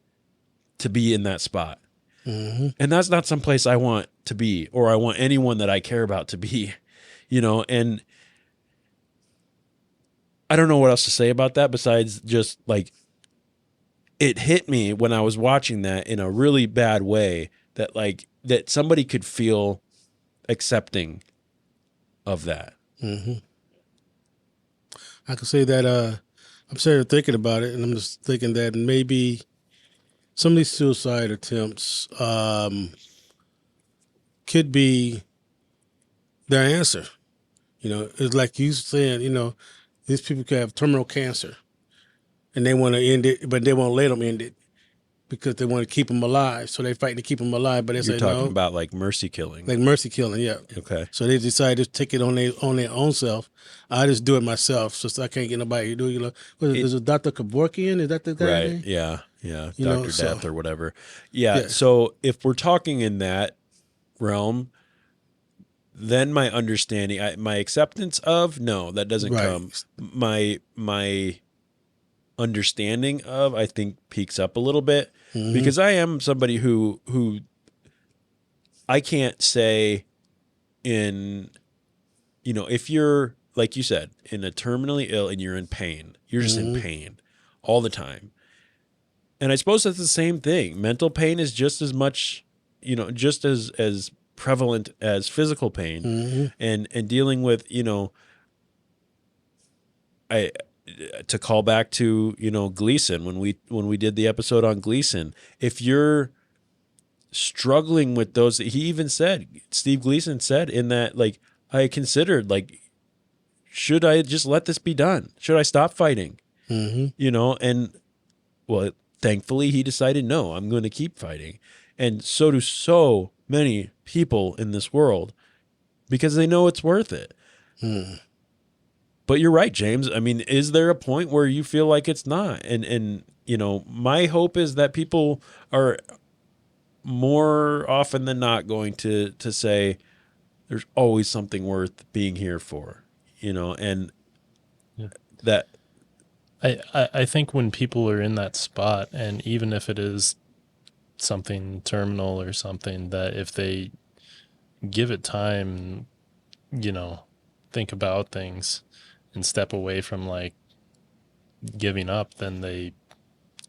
to be in that spot. And that's not someplace I want to be, or I want anyone that I care about to be, you know, and I don't know what else to say about that besides just like, it hit me when I was watching that in a really bad way that like, that somebody could feel accepting of that. I can say that I'm sitting thinking about it, and I'm just thinking that maybe some of these suicide attempts could be their answer. You know, it's like you saying, you know, these people could have terminal cancer, and they want to end it, but they won't let them end it because they want to keep them alive. So they fight to keep them alive, but they You're say talking no. about like mercy killing. Like mercy killing, yeah. Okay. So they decide to take it on their own self. I just do it myself, so I can't get nobody to do it. You know, is it Dr. Kevorkian? Is that the guy? Right. Yeah. Yeah. You Dr. know, Death so- or whatever. Yeah. Yeah. So if we're talking in that realm, then my understanding, my acceptance of, no, that doesn't Right. come. My understanding of, I think, peaks up a little bit because I am somebody who I can't say in, you know, if you're, like you said, in a terminally ill and you're in pain, you're just in pain all the time. And I suppose that's the same thing. Mental pain is just as much, you know, just as prevalent as physical pain. And dealing with, you know, to call back to, you know, Gleason, when we did the episode on Gleason, if you're struggling with those, he even said, Steve Gleason said in that, like, I considered, like, should I just let this be done? Should I stop fighting? You know, and well, thankfully he decided, no, I'm going to keep fighting. And so do so many people in this world because they know it's worth it. But you're right, James. I mean, is there a point where you feel like it's not? And you know, my hope is that people are more often than not going to say there's always something worth being here for, you know, and that I think when people are in that spot, and even if it is something terminal or something, that if they give it time, you know, think about things and step away from like giving up, then they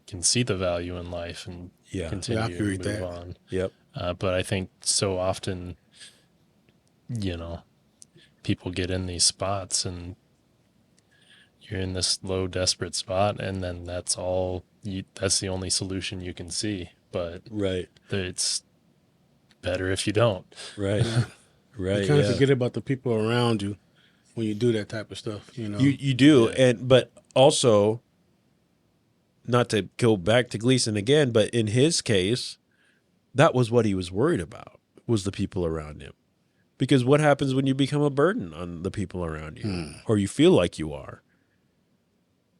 can see the value in life and continue to move on. Yep. But I think so often, you know, people get in these spots and you're in this low, desperate spot, and then that's the only solution you can see. But right, it's better if you don't. Right. Right. You kind of forget about the people around you when you do that type of stuff. You know, you do, but also, not to go back to Gleason again, but in his case, that was what he was worried about, was the people around him. Because what happens when you become a burden on the people around you, or you feel like you are?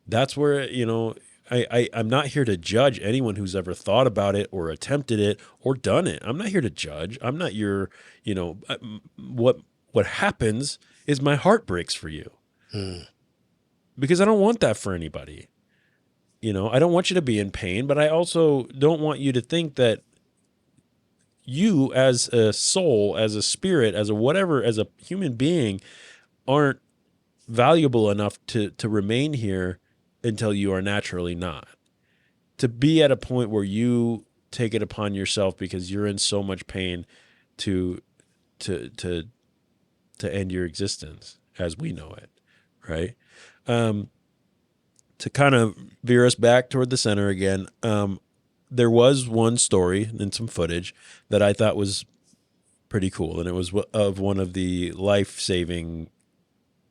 That's where, you know, I'm not here to judge anyone who's ever thought about it or attempted it or done it. I'm not here to judge. I'm not your, you know, what happens is my heart breaks for you. Because I don't want that for anybody. You know, I don't want you to be in pain, but I also don't want you to think that you as a soul, as a spirit, as a whatever, as a human being aren't valuable enough to remain here until you are naturally not. To be at a point where you take it upon yourself because you're in so much pain to end your existence as we know it, right? To kind of veer us back toward the center again, there was one story and some footage that I thought was pretty cool, and it was of one of the life-saving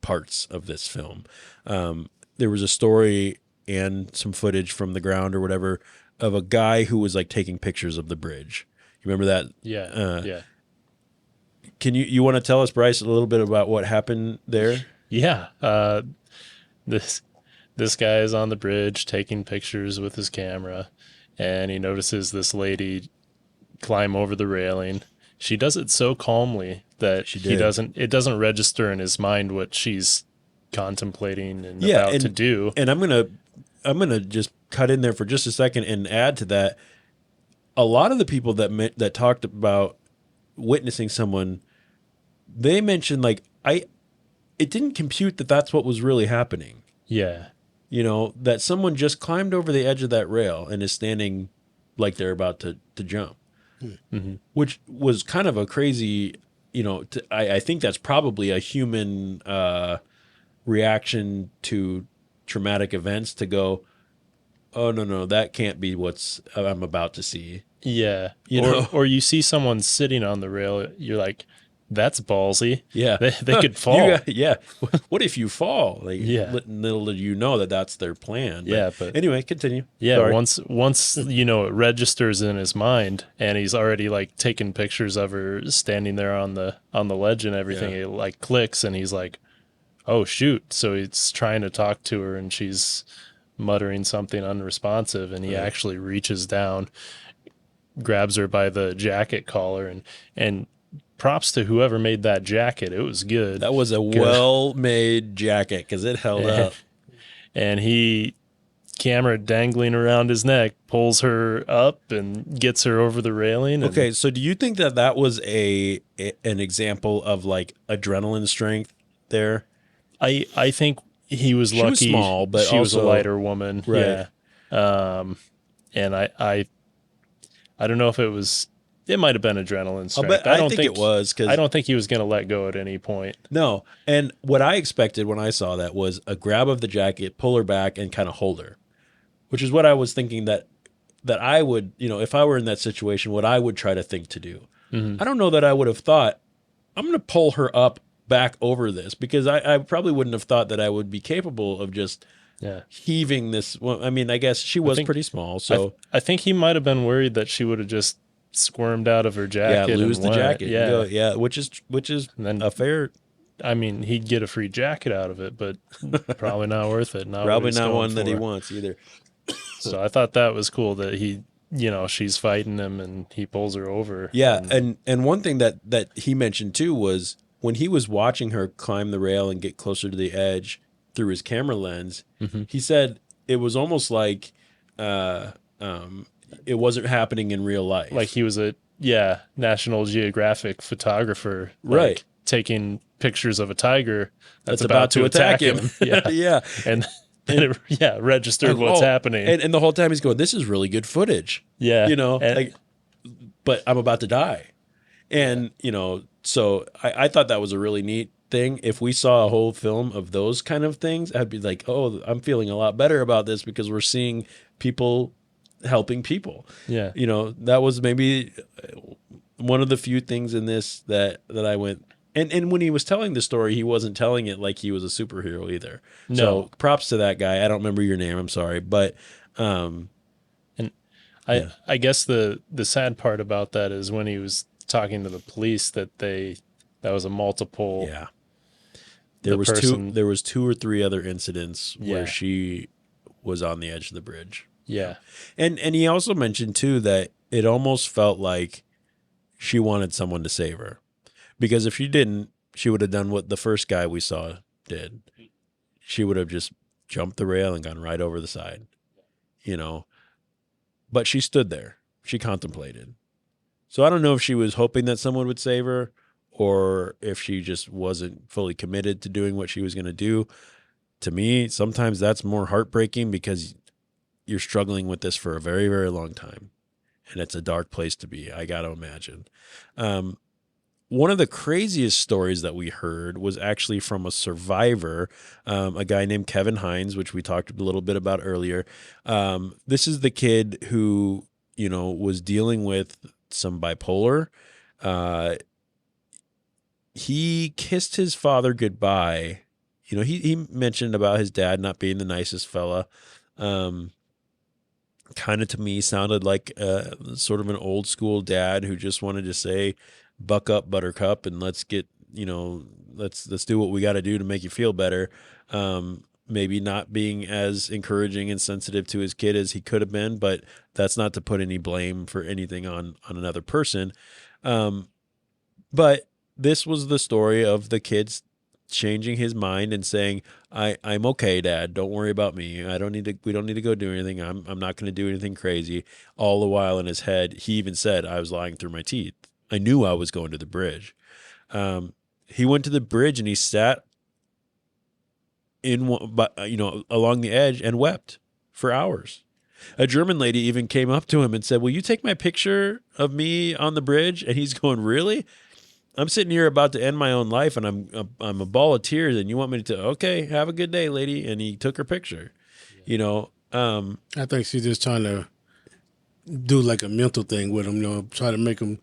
parts of this film. There was a story and some footage from the ground or whatever of a guy who was like taking pictures of the bridge. You remember that? Yeah. Yeah. Can you want to tell us, Brice, a little bit about what happened there? Yeah. This guy is on the bridge taking pictures with his camera, and he notices this lady climb over the railing. She does it so calmly that it doesn't register in his mind what she's contemplating and about to do. And I'm gonna just cut in there for just a second and add to that. A lot of the people that talked about witnessing someone, they mentioned like it didn't compute that that's what was really happening. Yeah. You know, that someone just climbed over the edge of that rail and is standing like they're about to jump, which was kind of a crazy, you know, I think that's probably a human reaction to traumatic events to go, oh, no, that can't be what I'm about to see. Yeah. You or you see someone sitting on the rail, you're like, that's ballsy. Yeah. They could fall. Yeah. What if you fall? Like, yeah. Little did you know that that's their plan. But anyway, continue. Yeah. Sorry. Once, you know, it registers in his mind and he's already like taking pictures of her standing there on the ledge and everything. It like clicks and he's like, oh shoot. So he's trying to talk to her and she's muttering something unresponsive, and he actually reaches down, grabs her by the jacket collar, and props to whoever made that jacket. It was good. That was a well-made jacket because it held up. And he, camera dangling around his neck, pulls her up and gets her over the railing. Okay, so do you think that was an example of like adrenaline strength there? I think he was lucky. She was small, but she was a lighter woman. Right. Yeah. And I don't know if it was. It might have been adrenaline strength. I don't think it was, because I don't think he was going to let go at any point. No, and what I expected when I saw that was a grab of the jacket, pull her back, and kind of hold her, which is what I was thinking that I would, you know, if I were in that situation, what I would try to think to do. I don't know that I would have thought I'm going to pull her up back over this, because I probably wouldn't have thought that I would be capable of just heaving this. Well, I mean, I guess she was pretty small, so I think he might have been worried that she would have just squirmed out of her jacket, lose and the jacket, yeah, which is then a fair. I mean, he'd get a free jacket out of it, but probably not worth it. Probably not one that he wants either. So I thought that was cool that he, you know, she's fighting him and he pulls her over. Yeah, and one thing that he mentioned too was when he was watching her climb the rail and get closer to the edge through his camera lens, he said it was almost like it wasn't happening in real life. Like he was a National Geographic photographer, right, taking pictures of a tiger that's about to attack him. Yeah. And then it registered what's happening. And the whole time he's going, this is really good footage. Yeah. You know, but I'm about to die. And, you know, so I thought that was a really neat thing. If we saw a whole film of those kind of things, I'd be like, oh, I'm feeling a lot better about this because we're seeing people helping people. Yeah. You know, that was maybe one of the few things in this that I went, and when he was telling the story, he wasn't telling it like he was a superhero either. No. So props to that guy. I don't remember your name. I'm sorry. But, I guess the sad part about that is when he was talking to the police that was a multiple. Yeah. There was two or three other incidents where she was on the edge of the bridge. Yeah. And he also mentioned too that it almost felt like she wanted someone to save her. Because if she didn't, she would have done what the first guy we saw did. She would have just jumped the rail and gone right over the side. You know. But she stood there. She contemplated. So I don't know if she was hoping that someone would save her or if she just wasn't fully committed to doing what she was going to do. To me, sometimes that's more heartbreaking because you're struggling with this for a very, very long time. And it's a dark place to be, I got to imagine. One of the craziest stories that we heard was actually from a survivor, a guy named Kevin Hines, which we talked a little bit about earlier. This is the kid who, you know, was dealing with some bipolar. He kissed his father goodbye. You know, he mentioned about his dad not being the nicest fella. Kind of to me sounded like sort of an old school dad who just wanted to say, buck up, buttercup, and let's get, you know, let's do what we got to do to make you feel better. Maybe not being as encouraging and sensitive to his kid as he could have been, but that's not to put any blame for anything on another person. But this was the story of the kid's changing his mind and saying, I'm okay, Dad. Don't worry about me. We don't need to go do anything. I'm not going to do anything crazy. All the while in his head, he even said, I was lying through my teeth. I knew I was going to the bridge. He went to the bridge and he sat along the edge and wept for hours. A German lady even came up to him and said, will you take my picture of me on the bridge? And he's going, really? I'm sitting here about to end my own life and I'm a ball of tears and you want me to, okay, have a good day, lady. And he took her picture, you know. I think she's just trying to do like a mental thing with him, you know, try to make him,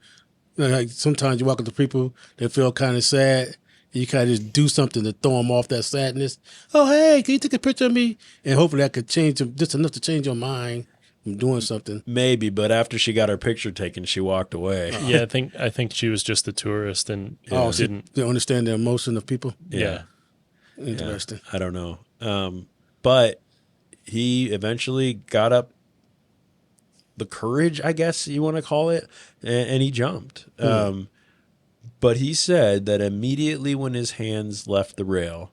you know, like sometimes you walk up to people that feel kind of sad. And you kind of just do something to throw them off that sadness. Oh, hey, can you take a picture of me? And hopefully that could change them, just enough to change your mind from doing something. Maybe, but after she got her picture taken, she walked away. Yeah, I think she was just a tourist and didn't they understand the emotion of people. Yeah. Interesting. Yeah, I don't know. But he eventually got up the courage, I guess you want to call it, and he jumped. But he said that immediately when his hands left the rail,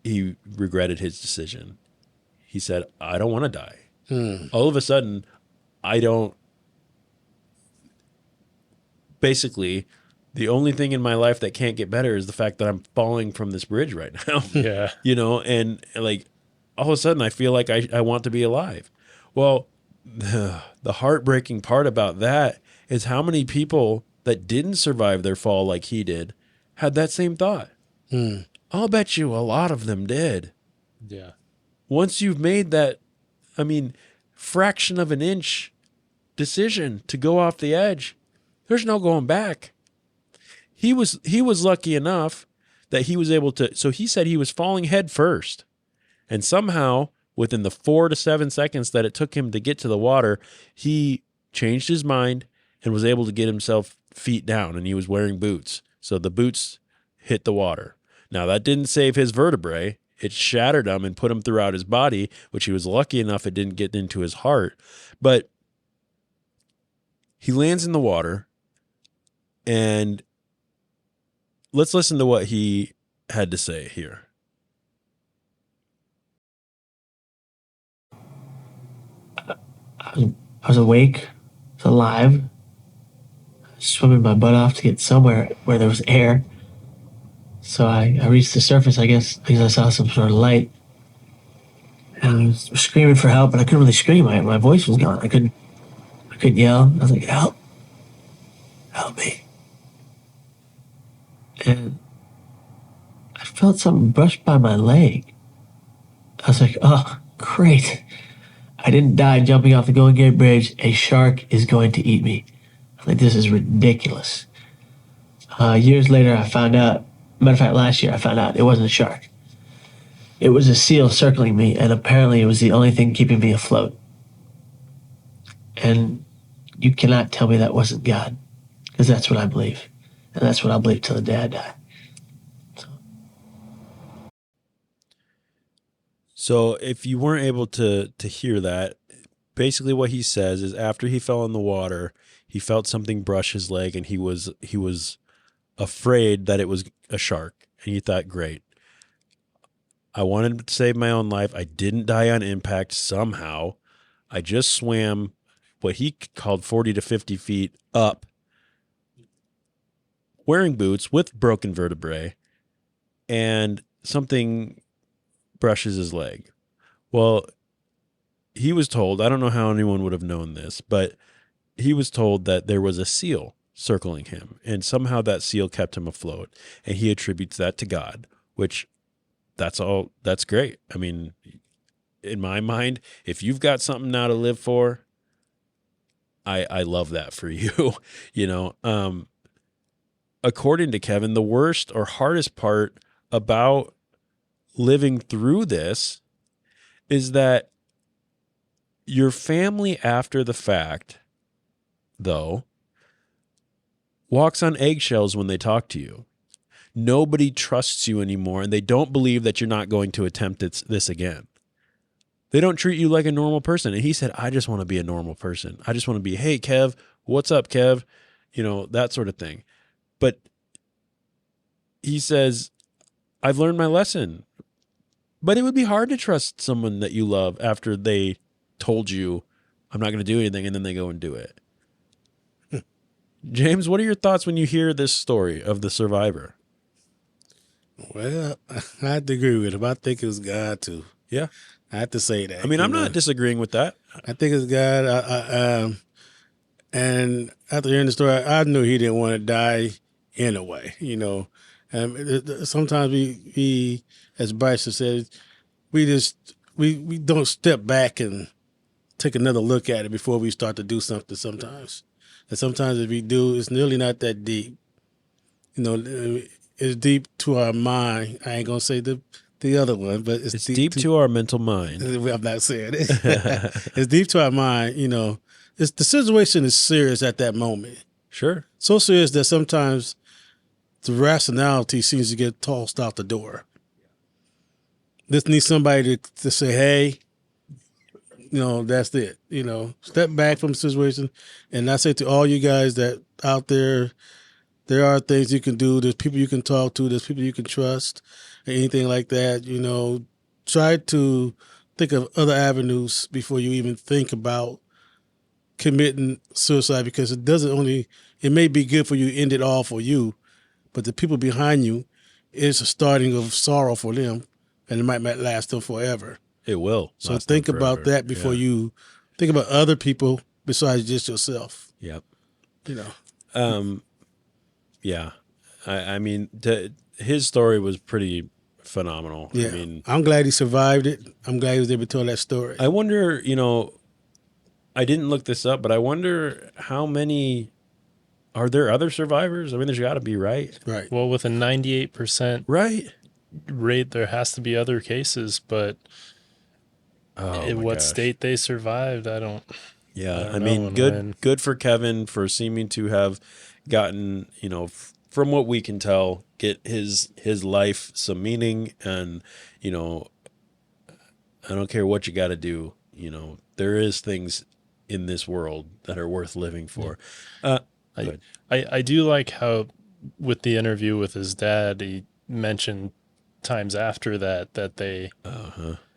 he regretted his decision. He said, I don't want to die. All of a sudden, basically, the only thing in my life that can't get better is the fact that I'm falling from this bridge right now. Yeah. You know, and like all of a sudden I feel like I want to be alive. Well, the heartbreaking part about that is how many people that didn't survive their fall like he did had that same thought. I'll bet you a lot of them did. Yeah. Once you've made that, fraction of an inch decision to go off the edge, there's no going back. He was lucky enough that he was able to, so he said he was falling head first. And somehow, within the 4 to 7 seconds that it took him to get to the water, he changed his mind and was able to get himself feet down, and he was wearing boots. So the boots hit the water. Now, that didn't save his vertebrae. It shattered him and put him throughout his body, which he was lucky enough it didn't get into his heart. But he lands in the water, and let's listen to what he had to say here. I was awake, I was alive, swimming my butt off to get somewhere where there was air. So I reached the surface, I guess, because I saw some sort of light. And I was screaming for help, but I couldn't really scream. My voice was gone. I couldn't yell. I was like, help me. And I felt something brush by my leg. I was like, oh, great. I didn't die jumping off the Golden Gate Bridge. A shark is going to eat me. I was like, this is ridiculous. Years later, I found out, matter of fact, last year, I found out it wasn't a shark. It was a seal circling me, and apparently it was the only thing keeping me afloat. And you cannot tell me that wasn't God, because that's what I believe. And that's what I'll believe till the day I die. So if you weren't able to hear that, basically what he says is after he fell in the water, he felt something brush his leg, and he was afraid that it was a shark. And he thought, great. I wanted to save my own life. I didn't die on impact somehow. I just swam what he called 40 to 50 feet up, wearing boots with broken vertebrae, and something brushes his leg. Well, he was told, I don't know how anyone would have known this, but he was told that there was a seal circling him, and somehow that seal kept him afloat, and he attributes that to God, which that's great. I mean, in my mind, if you've got something now to live for, I love that for you. You know, according to Kevin, the worst or hardest part about living through this is that your family after the fact, though, walks on eggshells when they talk to you. Nobody trusts you anymore, and they don't believe that you're not going to attempt this again. They don't treat you like a normal person. And he said, I just want to be a normal person. I just want to be, hey, Kev, what's up, Kev? You know, that sort of thing. But he says, I've learned my lesson. But it would be hard to trust someone that you love after they told you, I'm not going to do anything, and then they go and do it. James, what are your thoughts when you hear this story of the survivor? Well, I have to agree with him. I think it was God, too. Yeah. I have to say that. I mean, I'm not disagreeing with that. I think it's God. And after hearing the story, I knew he didn't want to die anyway, you know. Sometimes we, as Brice said, we don't step back and take another look at it before we start to do something sometimes. And sometimes if we do, it's nearly not that deep. You know, it's deep to our mind. I ain't going to say the other one, but it's deep to our mental mind. I'm not saying it. It's deep to our mind, you know. The situation is serious at that moment. Sure. So serious that sometimes the rationality seems to get tossed out the door. This needs somebody to say, hey, you know, that's it. You know, step back from the situation. And I say to all you guys that out there are things you can do. There's people you can talk to. There's people you can trust. Anything like that, you know, try to think of other avenues before you even think about committing suicide, because it may be good for you, end it all for you, but the people behind you is a starting of sorrow for them, and it might not last them forever. It will. So think about that before you think about other people besides just yourself. Yep. You know. Yeah. I mean, his story was pretty phenomenal. Yeah. I mean, I'm glad he survived it. I'm glad he was able to tell that story. I wonder, you know, I didn't look this up, but I wonder how many, are there other survivors? I mean, there's got to be, right? Right. Well, with a 98% rate, there has to be other cases, but in what state they survived, I don't. Yeah, I mean, good for Kevin for seeming to have gotten, you know, from what we can tell, get his life some meaning. And, you know, I don't care what you got to do. You know, there is things in this world that are worth living for. I do like how with the interview with his dad, he mentioned times after that they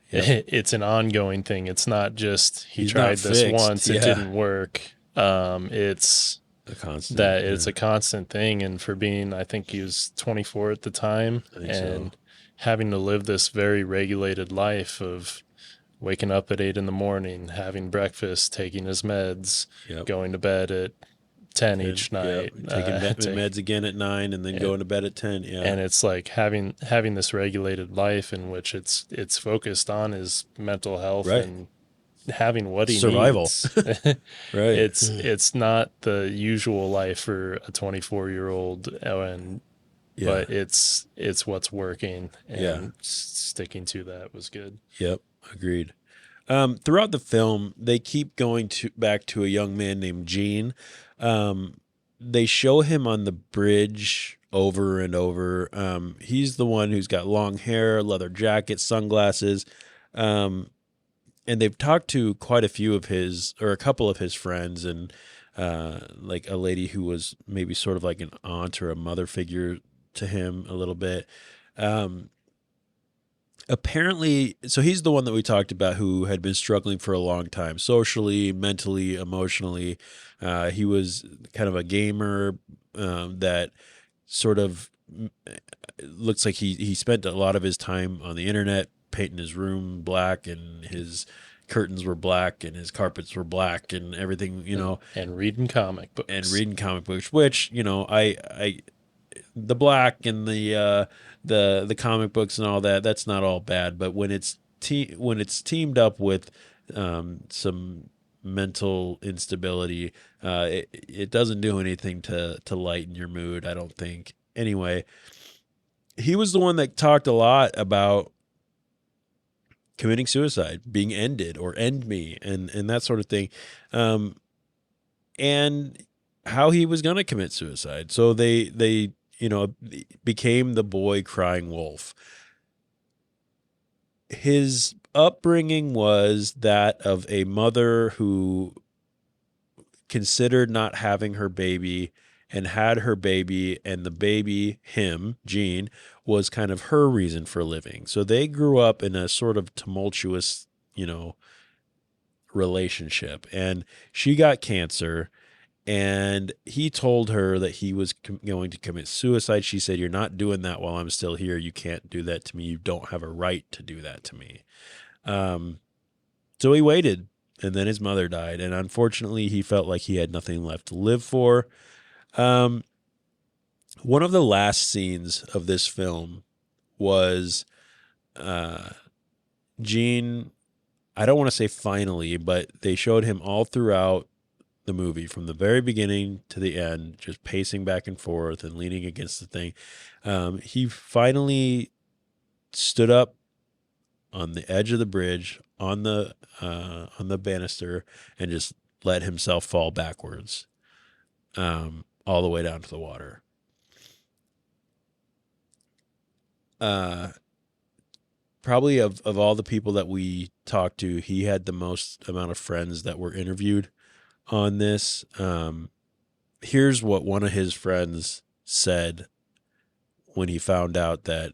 it's an ongoing thing. It's not just he's tried this fixed. once, it didn't work. It's a constant. It's a constant thing. And for being, I think he was 24 at the time, and having to live this very regulated life of waking up at 8 a.m, having breakfast, taking his meds, going to bed at 10 each night, taking meds again at 9, and then going to bed at 10. And it's like having this regulated life in which it's focused on his mental health and having what he survival needs. Right. It's not the usual life for a 24-year-old, but it's what's working, and sticking to that was good. Yep, agreed. Throughout the film, they keep going back to a young man named Gene. They show him on the bridge over and over. He's the one who's got long hair, leather jacket, sunglasses. And they've talked to quite a few of a couple of his friends, and like a lady who was maybe sort of like an aunt or a mother figure to him a little bit. Apparently, so he's the one that we talked about who had been struggling for a long time, socially, mentally, emotionally. He was kind of a gamer that sort of looks like he spent a lot of his time on the internet painting his room black, and his curtains were black, and his carpets were black, and everything, and reading comic books, which, I the black and the comic books and all that's not all bad, but when it's teamed up with some mental instability, it doesn't do anything to lighten your mood, I don't think. Anyway, he was the one that talked a lot about committing suicide, being ended, or end me, and that sort of thing, and how he was going to commit suicide. So they became the boy crying wolf. His upbringing was that of a mother who considered not having her baby, and had her baby, and the baby, him, Gene, was kind of her reason for living. So they grew up in a sort of tumultuous, relationship. And she got cancer, and he told her that he was going to commit suicide. She said, "You're not doing that while I'm still here. You can't do that to me. You don't have a right to do that to me." So he waited, and then his mother died. And unfortunately, he felt like he had nothing left to live for. One of the last scenes of this film was Gene, I don't want to say finally, but they showed him all throughout the movie, from the very beginning to the end, just pacing back and forth and leaning against the thing. He finally stood up on the edge of the bridge, on the banister, and just let himself fall backwards, all the way down to the water. Probably of all the people that we talked to, he had the most amount of friends that were interviewed on this. Here's what one of his friends said when he found out that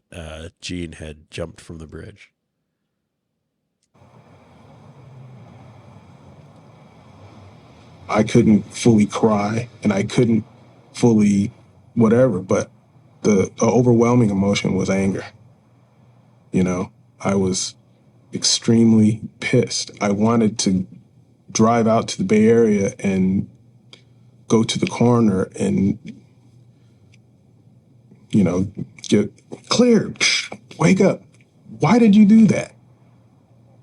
Gene had jumped from the bridge. I couldn't fully cry, and I couldn't fully whatever, but the overwhelming emotion was anger. I was extremely pissed. I wanted to drive out to the Bay Area and go to the coroner and, get cleared. Wake up. Why did you do that?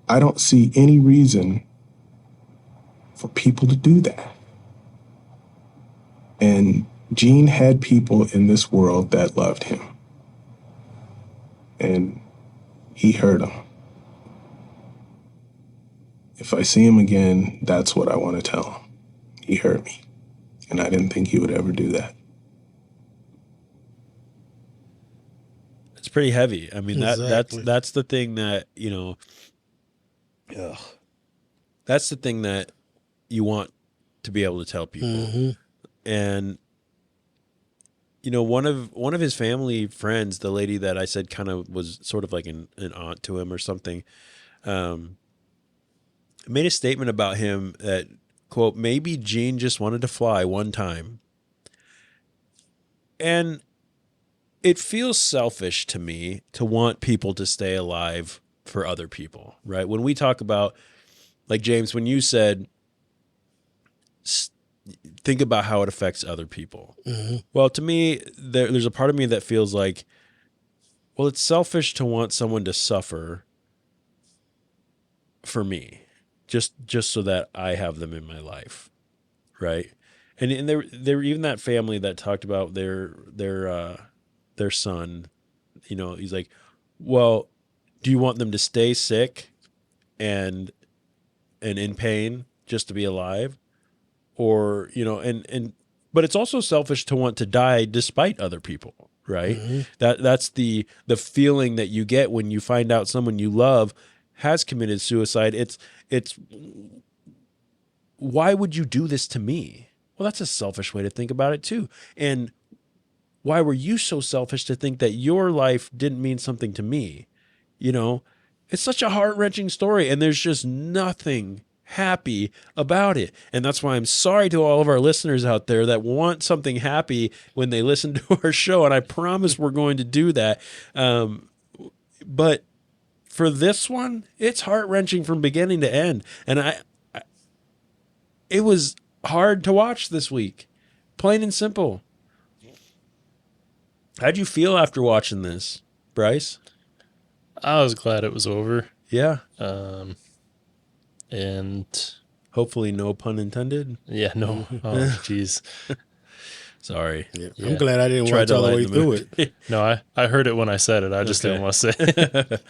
I don't see any reason for people to do that. And Gene had people in this world that loved him. And he hurt them. If I see him again, that's what I want to tell him. He hurt me. And I didn't think he would ever do that. It's pretty heavy. I mean, Exactly. that's the thing that, that's the thing that you want to be able to tell people. Mm-hmm. And one of his family friends, the lady that I said kind of was sort of like an aunt to him or something, made a statement about him that, quote, maybe Gene just wanted to fly one time. And it feels selfish to me to want people to stay alive for other people, right? When we talk about, like James, when you said, think about how it affects other people. Mm-hmm. Well, to me, there's a part of me that feels like, well, it's selfish to want someone to suffer for me, just so that I have them in my life, right? And there were even that family that talked about their son. You know, he's like, well, do you want them to stay sick and in pain just to be alive? Or, you know, but it's also selfish to want to die despite other people, right? Mm-hmm. That's the feeling that you get when you find out someone you love has committed suicide. It's why would you do this to me? Well, that's a selfish way to think about it too. And why were you so selfish to think that your life didn't mean something to me? You know, it's such a heart-wrenching story, and there's just nothing happy about it. And that's why I'm sorry to all of our listeners out there that want something happy when they listen to our show. And I promise we're going to do that. But for this one, it's heart-wrenching from beginning to end. And it was hard to watch this week, plain and simple. How'd you feel after watching this, Brice? I was glad it was over. Yeah. And hopefully no pun intended. Yeah, no. Oh, jeez. Sorry. Yeah. I'm glad I didn't watch all the way through it. No, I heard it when I said it. I just didn't want to say it.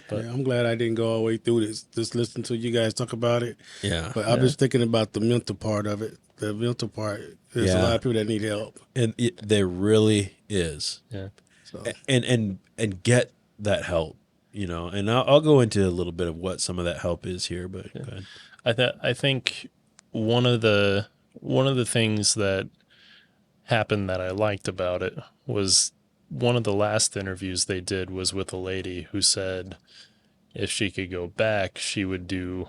But I'm glad I didn't go all the way through this. Just listen to you guys talk about it. Yeah. But I'm just thinking about the mental part of it. The mental part. There's a lot of people that need help. And there really is. Yeah. So. And get that help. You know, and I'll go into a little bit of what some of that help is here, but go ahead. I think one of the things that happened that I liked about it was one of the last interviews they did was with a lady who said if she could go back, she would do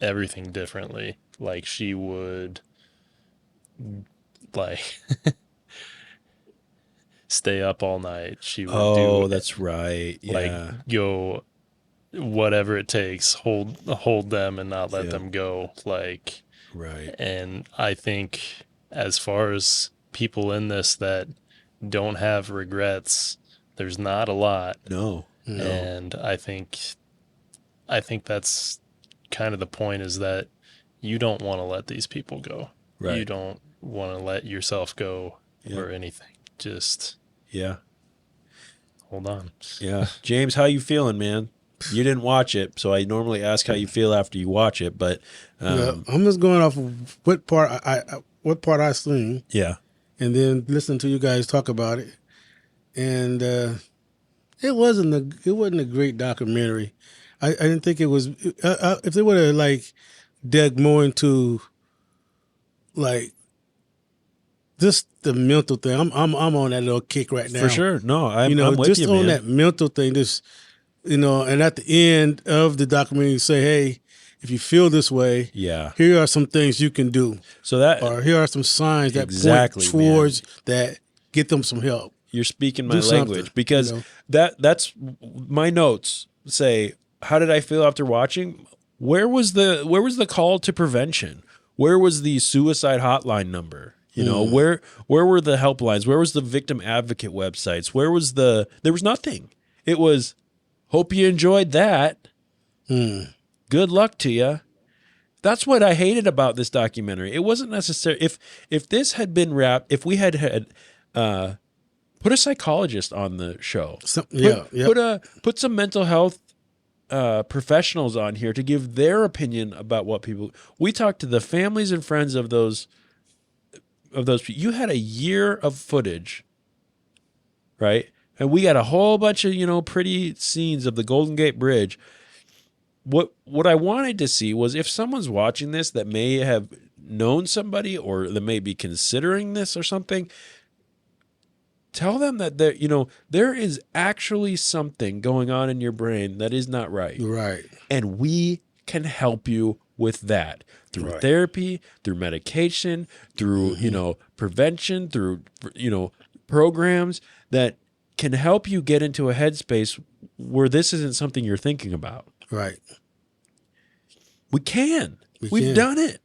everything differently. Like she would stay up all night. She would do that's right. Yeah. Like go whatever it takes, hold them and not let them go. Like right. And I think as far as people in this that don't have regrets, there's not a lot. No. And I think that's kind of the point, is that you don't want to let these people go. Right. You don't want to let yourself go or anything. Just hold on. Yeah. James, how you feeling, man? You didn't watch it, so I normally ask how you feel after you watch it, but I'm just going off of what part I seen. Yeah. And then listen to you guys talk about it. And it wasn't a great documentary. I didn't think it was. If they would have like dug more into like just the mental thing, I'm on that little kick right now. For sure. No, I'm with just you, on man. that mental thing. Just and at the end of the documentary, you say, hey, if you feel this way, here are some things you can do. So that, or here are some signs that point towards that. Get them some help. You're speaking my language, because that's my notes say, how did I feel after watching? Where was the call to prevention? Where was the suicide hotline number? You know, where were the helplines? Where was the victim advocate websites? There was nothing. It was, hope you enjoyed that. Good luck to you. That's what I hated about this documentary. It wasn't necessary. If this had been wrapped, if we had put a psychologist on the show, put some mental health professionals on here to give their opinion about what people. We talked to the families and friends of those people. You had a year of footage, right? And we got a whole bunch of pretty scenes of the Golden Gate Bridge. What I wanted to see was, if someone's watching this that may have known somebody or that may be considering this or something, Tell them that there is actually something going on in your brain that is not right. Right. And we can help you with that through therapy, through medication, through, prevention, through, programs that can help you get into a headspace where this isn't something you're thinking about. Right. We can. We've done it.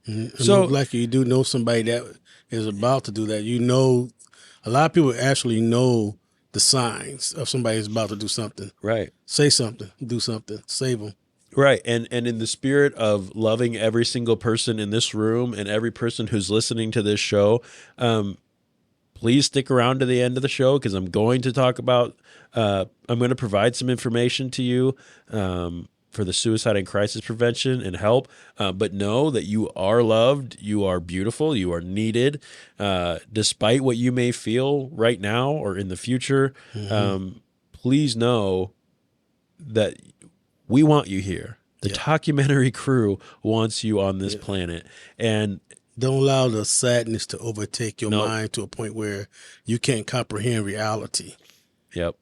Mm-hmm. So like you do know somebody that is about to do that. A lot of people actually know the signs of somebody who's about to do something. Right. Say something, do something, save them. Right. And in the spirit of loving every single person in this room and every person who's listening to this show, please stick around to the end of the show because I'm going to talk about, I'm going to provide some information to you for the suicide and crisis prevention and help. But know that you are loved, you are beautiful, you are needed, despite what you may feel right now or in the future. Please know that we want you here. The documentary crew wants you on this planet. And don't allow the sadness to overtake your mind to a point where you can't comprehend reality. Yep.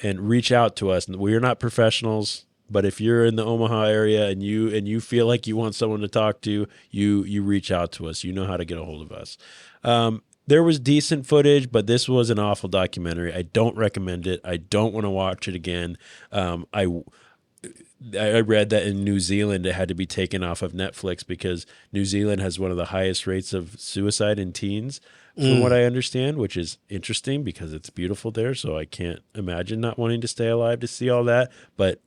And reach out to us. We're not professionals, but if you're in the Omaha area and you feel like you want someone to talk to, you reach out to us. You know how to get a hold of us. There was decent footage, but this was an awful documentary. I don't recommend it. I don't want to watch it again. I read that in New Zealand it had to be taken off of Netflix because New Zealand has one of the highest rates of suicide in teens, from what I understand, which is interesting because it's beautiful there. So I can't imagine not wanting to stay alive to see all that. But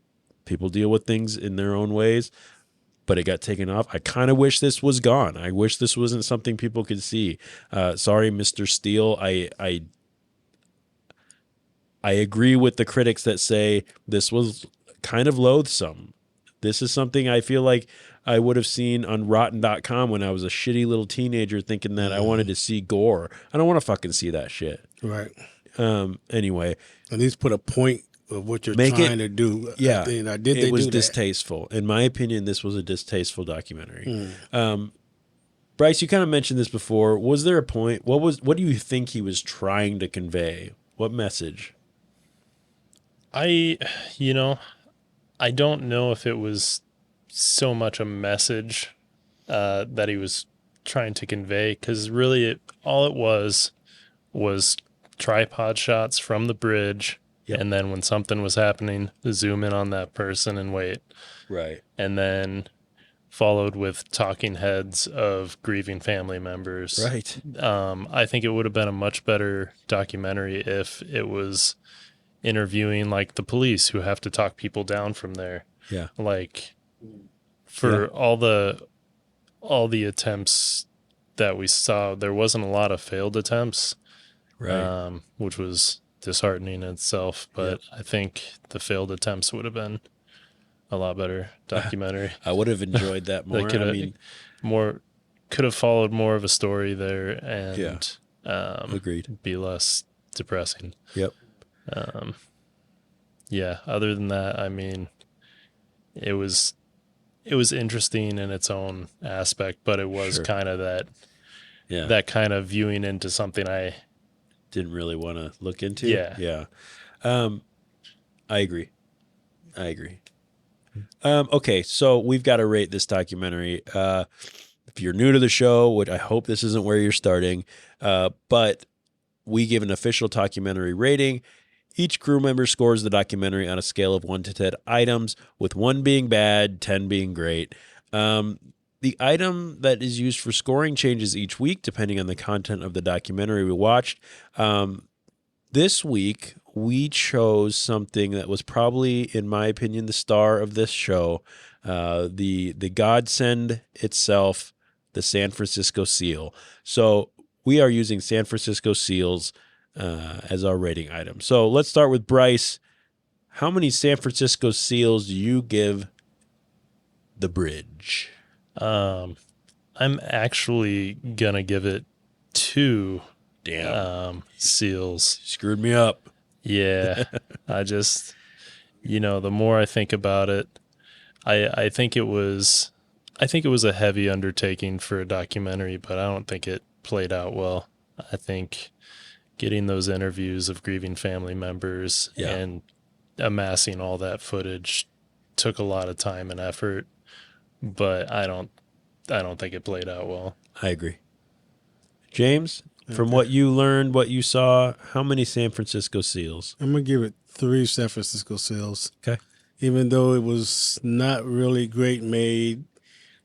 people deal with things in their own ways. But it got taken off. I kind of wish this was gone. I wish this wasn't something people could see. Sorry, Mr. Steele. I agree with the critics that say this was kind of loathsome. This is something I feel like I would have seen on Rotten.com when I was a shitty little teenager thinking that I wanted to see gore. I don't want to fucking see that shit. Right. Anyway. At least put a point of what you're trying to do. Yeah. It was distasteful. In my opinion, this was a distasteful documentary. Brice, you kind of mentioned this before. Was there a point? What do you think he was trying to convey? What message? I don't know if it was so much a message that he was trying to convey, because really all it was tripod shots from the bridge, and then when something was happening, zoom in on that person and wait. Right. And then followed with talking heads of grieving family members. Right. I think it would have been a much better documentary if it was interviewing like the police who have to talk people down from there. Yeah. Like for all the attempts that we saw, there wasn't a lot of failed attempts, right? Which was disheartening in itself. But I think the failed attempts would have been a lot better documentary. I would have enjoyed that more. Could have followed more of a story there and agreed. Be less depressing. Yep. Other than that, I mean, it was interesting in its own aspect, but it was kind of that kind of viewing into something I didn't really want to look into. Yeah. I agree. Okay, so we've got to rate this documentary. If you're new to the show, which I hope this isn't where you're starting, but we give an official documentary rating. Each crew member scores the documentary on a scale of 1 to 10 items, with 1 being bad, 10 being great. The item that is used for scoring changes each week, depending on the content of the documentary we watched. This week, we chose something that was probably, in my opinion, the star of this show, the godsend itself, the San Francisco Seal. So we are using San Francisco Seals as our rating item. So let's start with Brice. How many San Francisco Seals do you give the bridge? I'm actually gonna give it 2 seals. Screwed me up. Yeah. I just, the more I think about it, I think it was a heavy undertaking for a documentary, but I don't think it played out well. I think getting those interviews of grieving family members and amassing all that footage took a lot of time and effort, but I don't think it played out well. I agree. James, from what you learned, what you saw, how many San Francisco SEALs? I'm going to give it 3 San Francisco SEALs. Okay. Even though it was not really great made,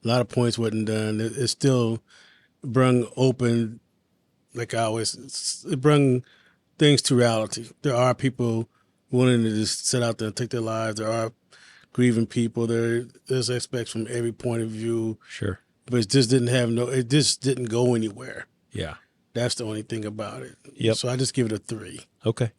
a lot of points wasn't done, it still brung open, like I always, it brung things to reality. There are people willing to just sit out there and take their lives. There are grieving people. There's aspects from every point of view. Sure. But it just didn't go anywhere. Yeah. That's the only thing about it. Yep. So I just give it a 3. Okay.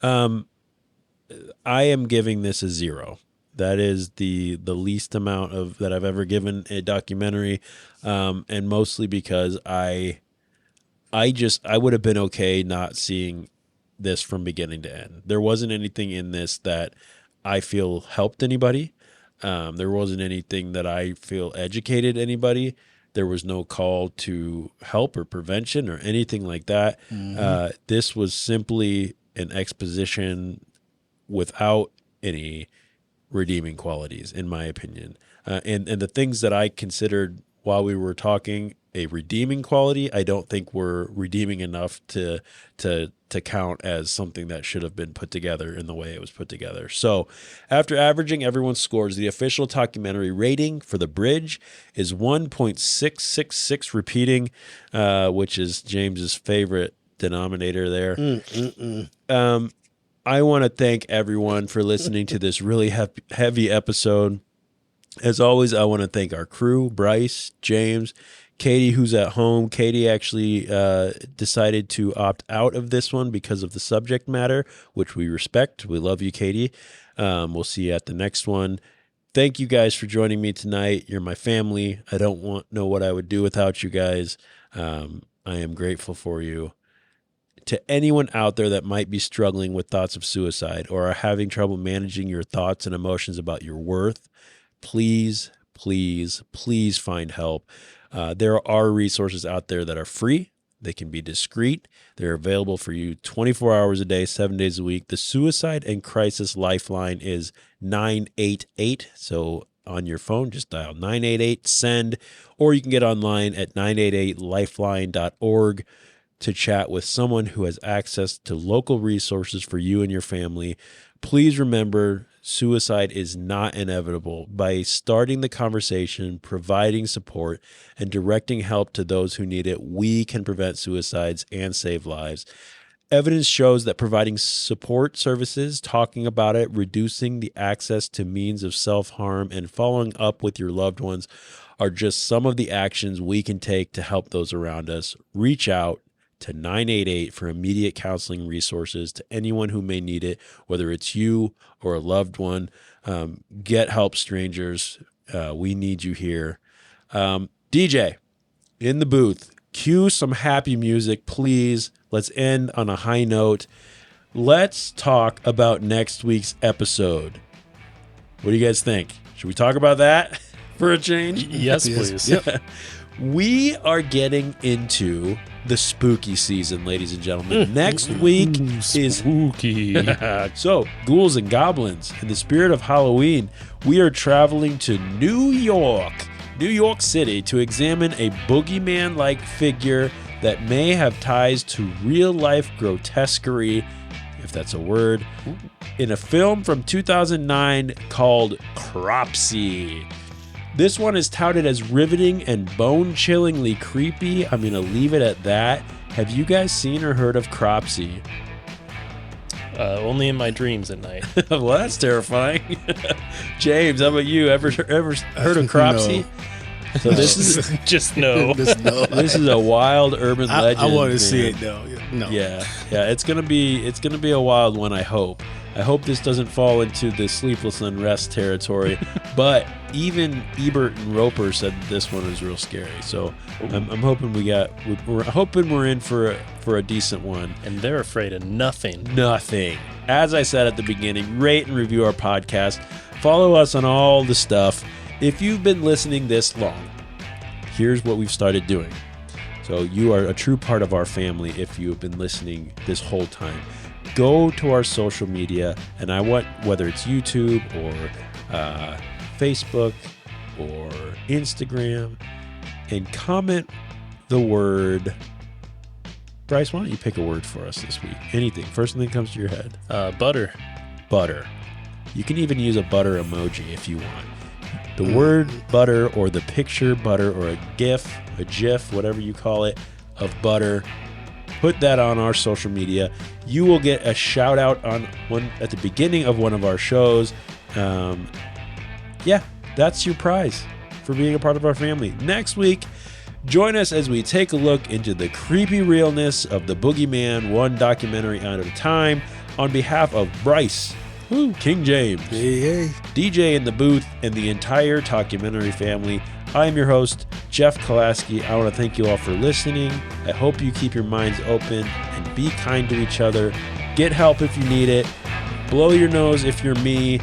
I am giving this a 0. That is the least amount of that I've ever given a documentary, and mostly because I would have been okay not seeing this from beginning to end. There wasn't anything in this that I feel helped anybody. There wasn't anything that I feel educated anybody. There was no call to help or prevention or anything like that. Mm-hmm. This was simply an exposition without any redeeming qualities, in my opinion. And the things that I considered while we were talking a redeeming quality, I don't think were redeeming enough to count as something that should have been put together in the way it was put together. So after averaging everyone's scores, the official documentary rating for The Bridge is 1.666 repeating, which is James's favorite denominator there. I want to thank everyone for listening to this really heavy episode. As always, I want to thank our crew, Brice, James, Katie, who's at home. Katie actually decided to opt out of this one because of the subject matter, which we respect. We love you, Katie. We'll see you at the next one. Thank you guys for joining me tonight. You're my family. I don't know what I would do without you guys. I am grateful for you. To anyone out there that might be struggling with thoughts of suicide or are having trouble managing your thoughts and emotions about your worth, please, please, please find help. There are resources out there that are free. They can be discreet. They're available for you 24 hours a day, 7 days a week. The Suicide and Crisis Lifeline is 988. So on your phone, just dial 988, send, or you can get online at 988lifeline.org to chat with someone who has access to local resources for you and your family. Please remember, suicide is not inevitable. By starting the conversation, providing support, and directing help to those who need it, we can prevent suicides and save lives. Evidence shows that providing support services, talking about it, reducing the access to means of self-harm, and following up with your loved ones are just some of the actions we can take to help those around us. Reach out to 988 for immediate counseling resources to anyone who may need it, whether it's you or a loved one. Get help, strangers. We need you here. DJ, in the booth, cue some happy music, please. Let's end on a high note. Let's talk about next week's episode. What do you guys think? Should we talk about that for a change? Yes, please. Yep. We are getting into the spooky season, ladies and gentlemen. Next week is spooky. So, ghouls and goblins. In the spirit of Halloween, we are traveling to New York City, to examine a boogeyman-like figure that may have ties to real-life grotesquerie, if that's a word, in a film from 2009 called Cropsy. This one is touted as riveting and bone-chillingly creepy. I'm going to leave it at that. Have you guys seen or heard of Cropsy? Only in my dreams at night. Well, that's terrifying. James, how about you? Ever heard of Cropsy? No. So this is just no. This is a wild urban legend. I want to man. see it though. No. Yeah. It's gonna be a wild one. I hope this doesn't fall into the sleepless unrest territory. But even Ebert and Roper said that this one was real scary. So I'm hoping we're in for a decent one. And they're afraid of nothing. Nothing. As I said at the beginning, rate and review our podcast. Follow us on all the stuff. If you've been listening this long, here's what we've started doing. So you are a true part of our family if you have been listening this whole time. Go to our social media, and I want, whether it's YouTube or Facebook or Instagram, and comment the word. Brice, why don't you pick a word for us this week? Anything. First thing that comes to your head. Butter. Butter. You can even use a butter emoji if you want. The word butter, or the picture butter, or a GIF, whatever you call it, of butter. Put that on our social media. You will get a shout out on one at the beginning of one of our shows. Yeah, that's your prize for being a part of our family. Next week, join us as we take a look into the creepy realness of the Boogeyman, one documentary at a time. On behalf of Brice, King James, DJ in the booth, and the entire documentary family, I am your host, Jeff Kolaski. I want to thank you all for listening. I hope you keep your minds open and be kind to each other. Get help if you need it. Blow your nose if you're me.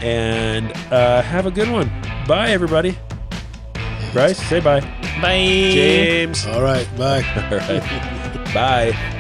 And have a good one. Bye, everybody. Brice, say bye. Bye. James. All right, bye. All right. Bye.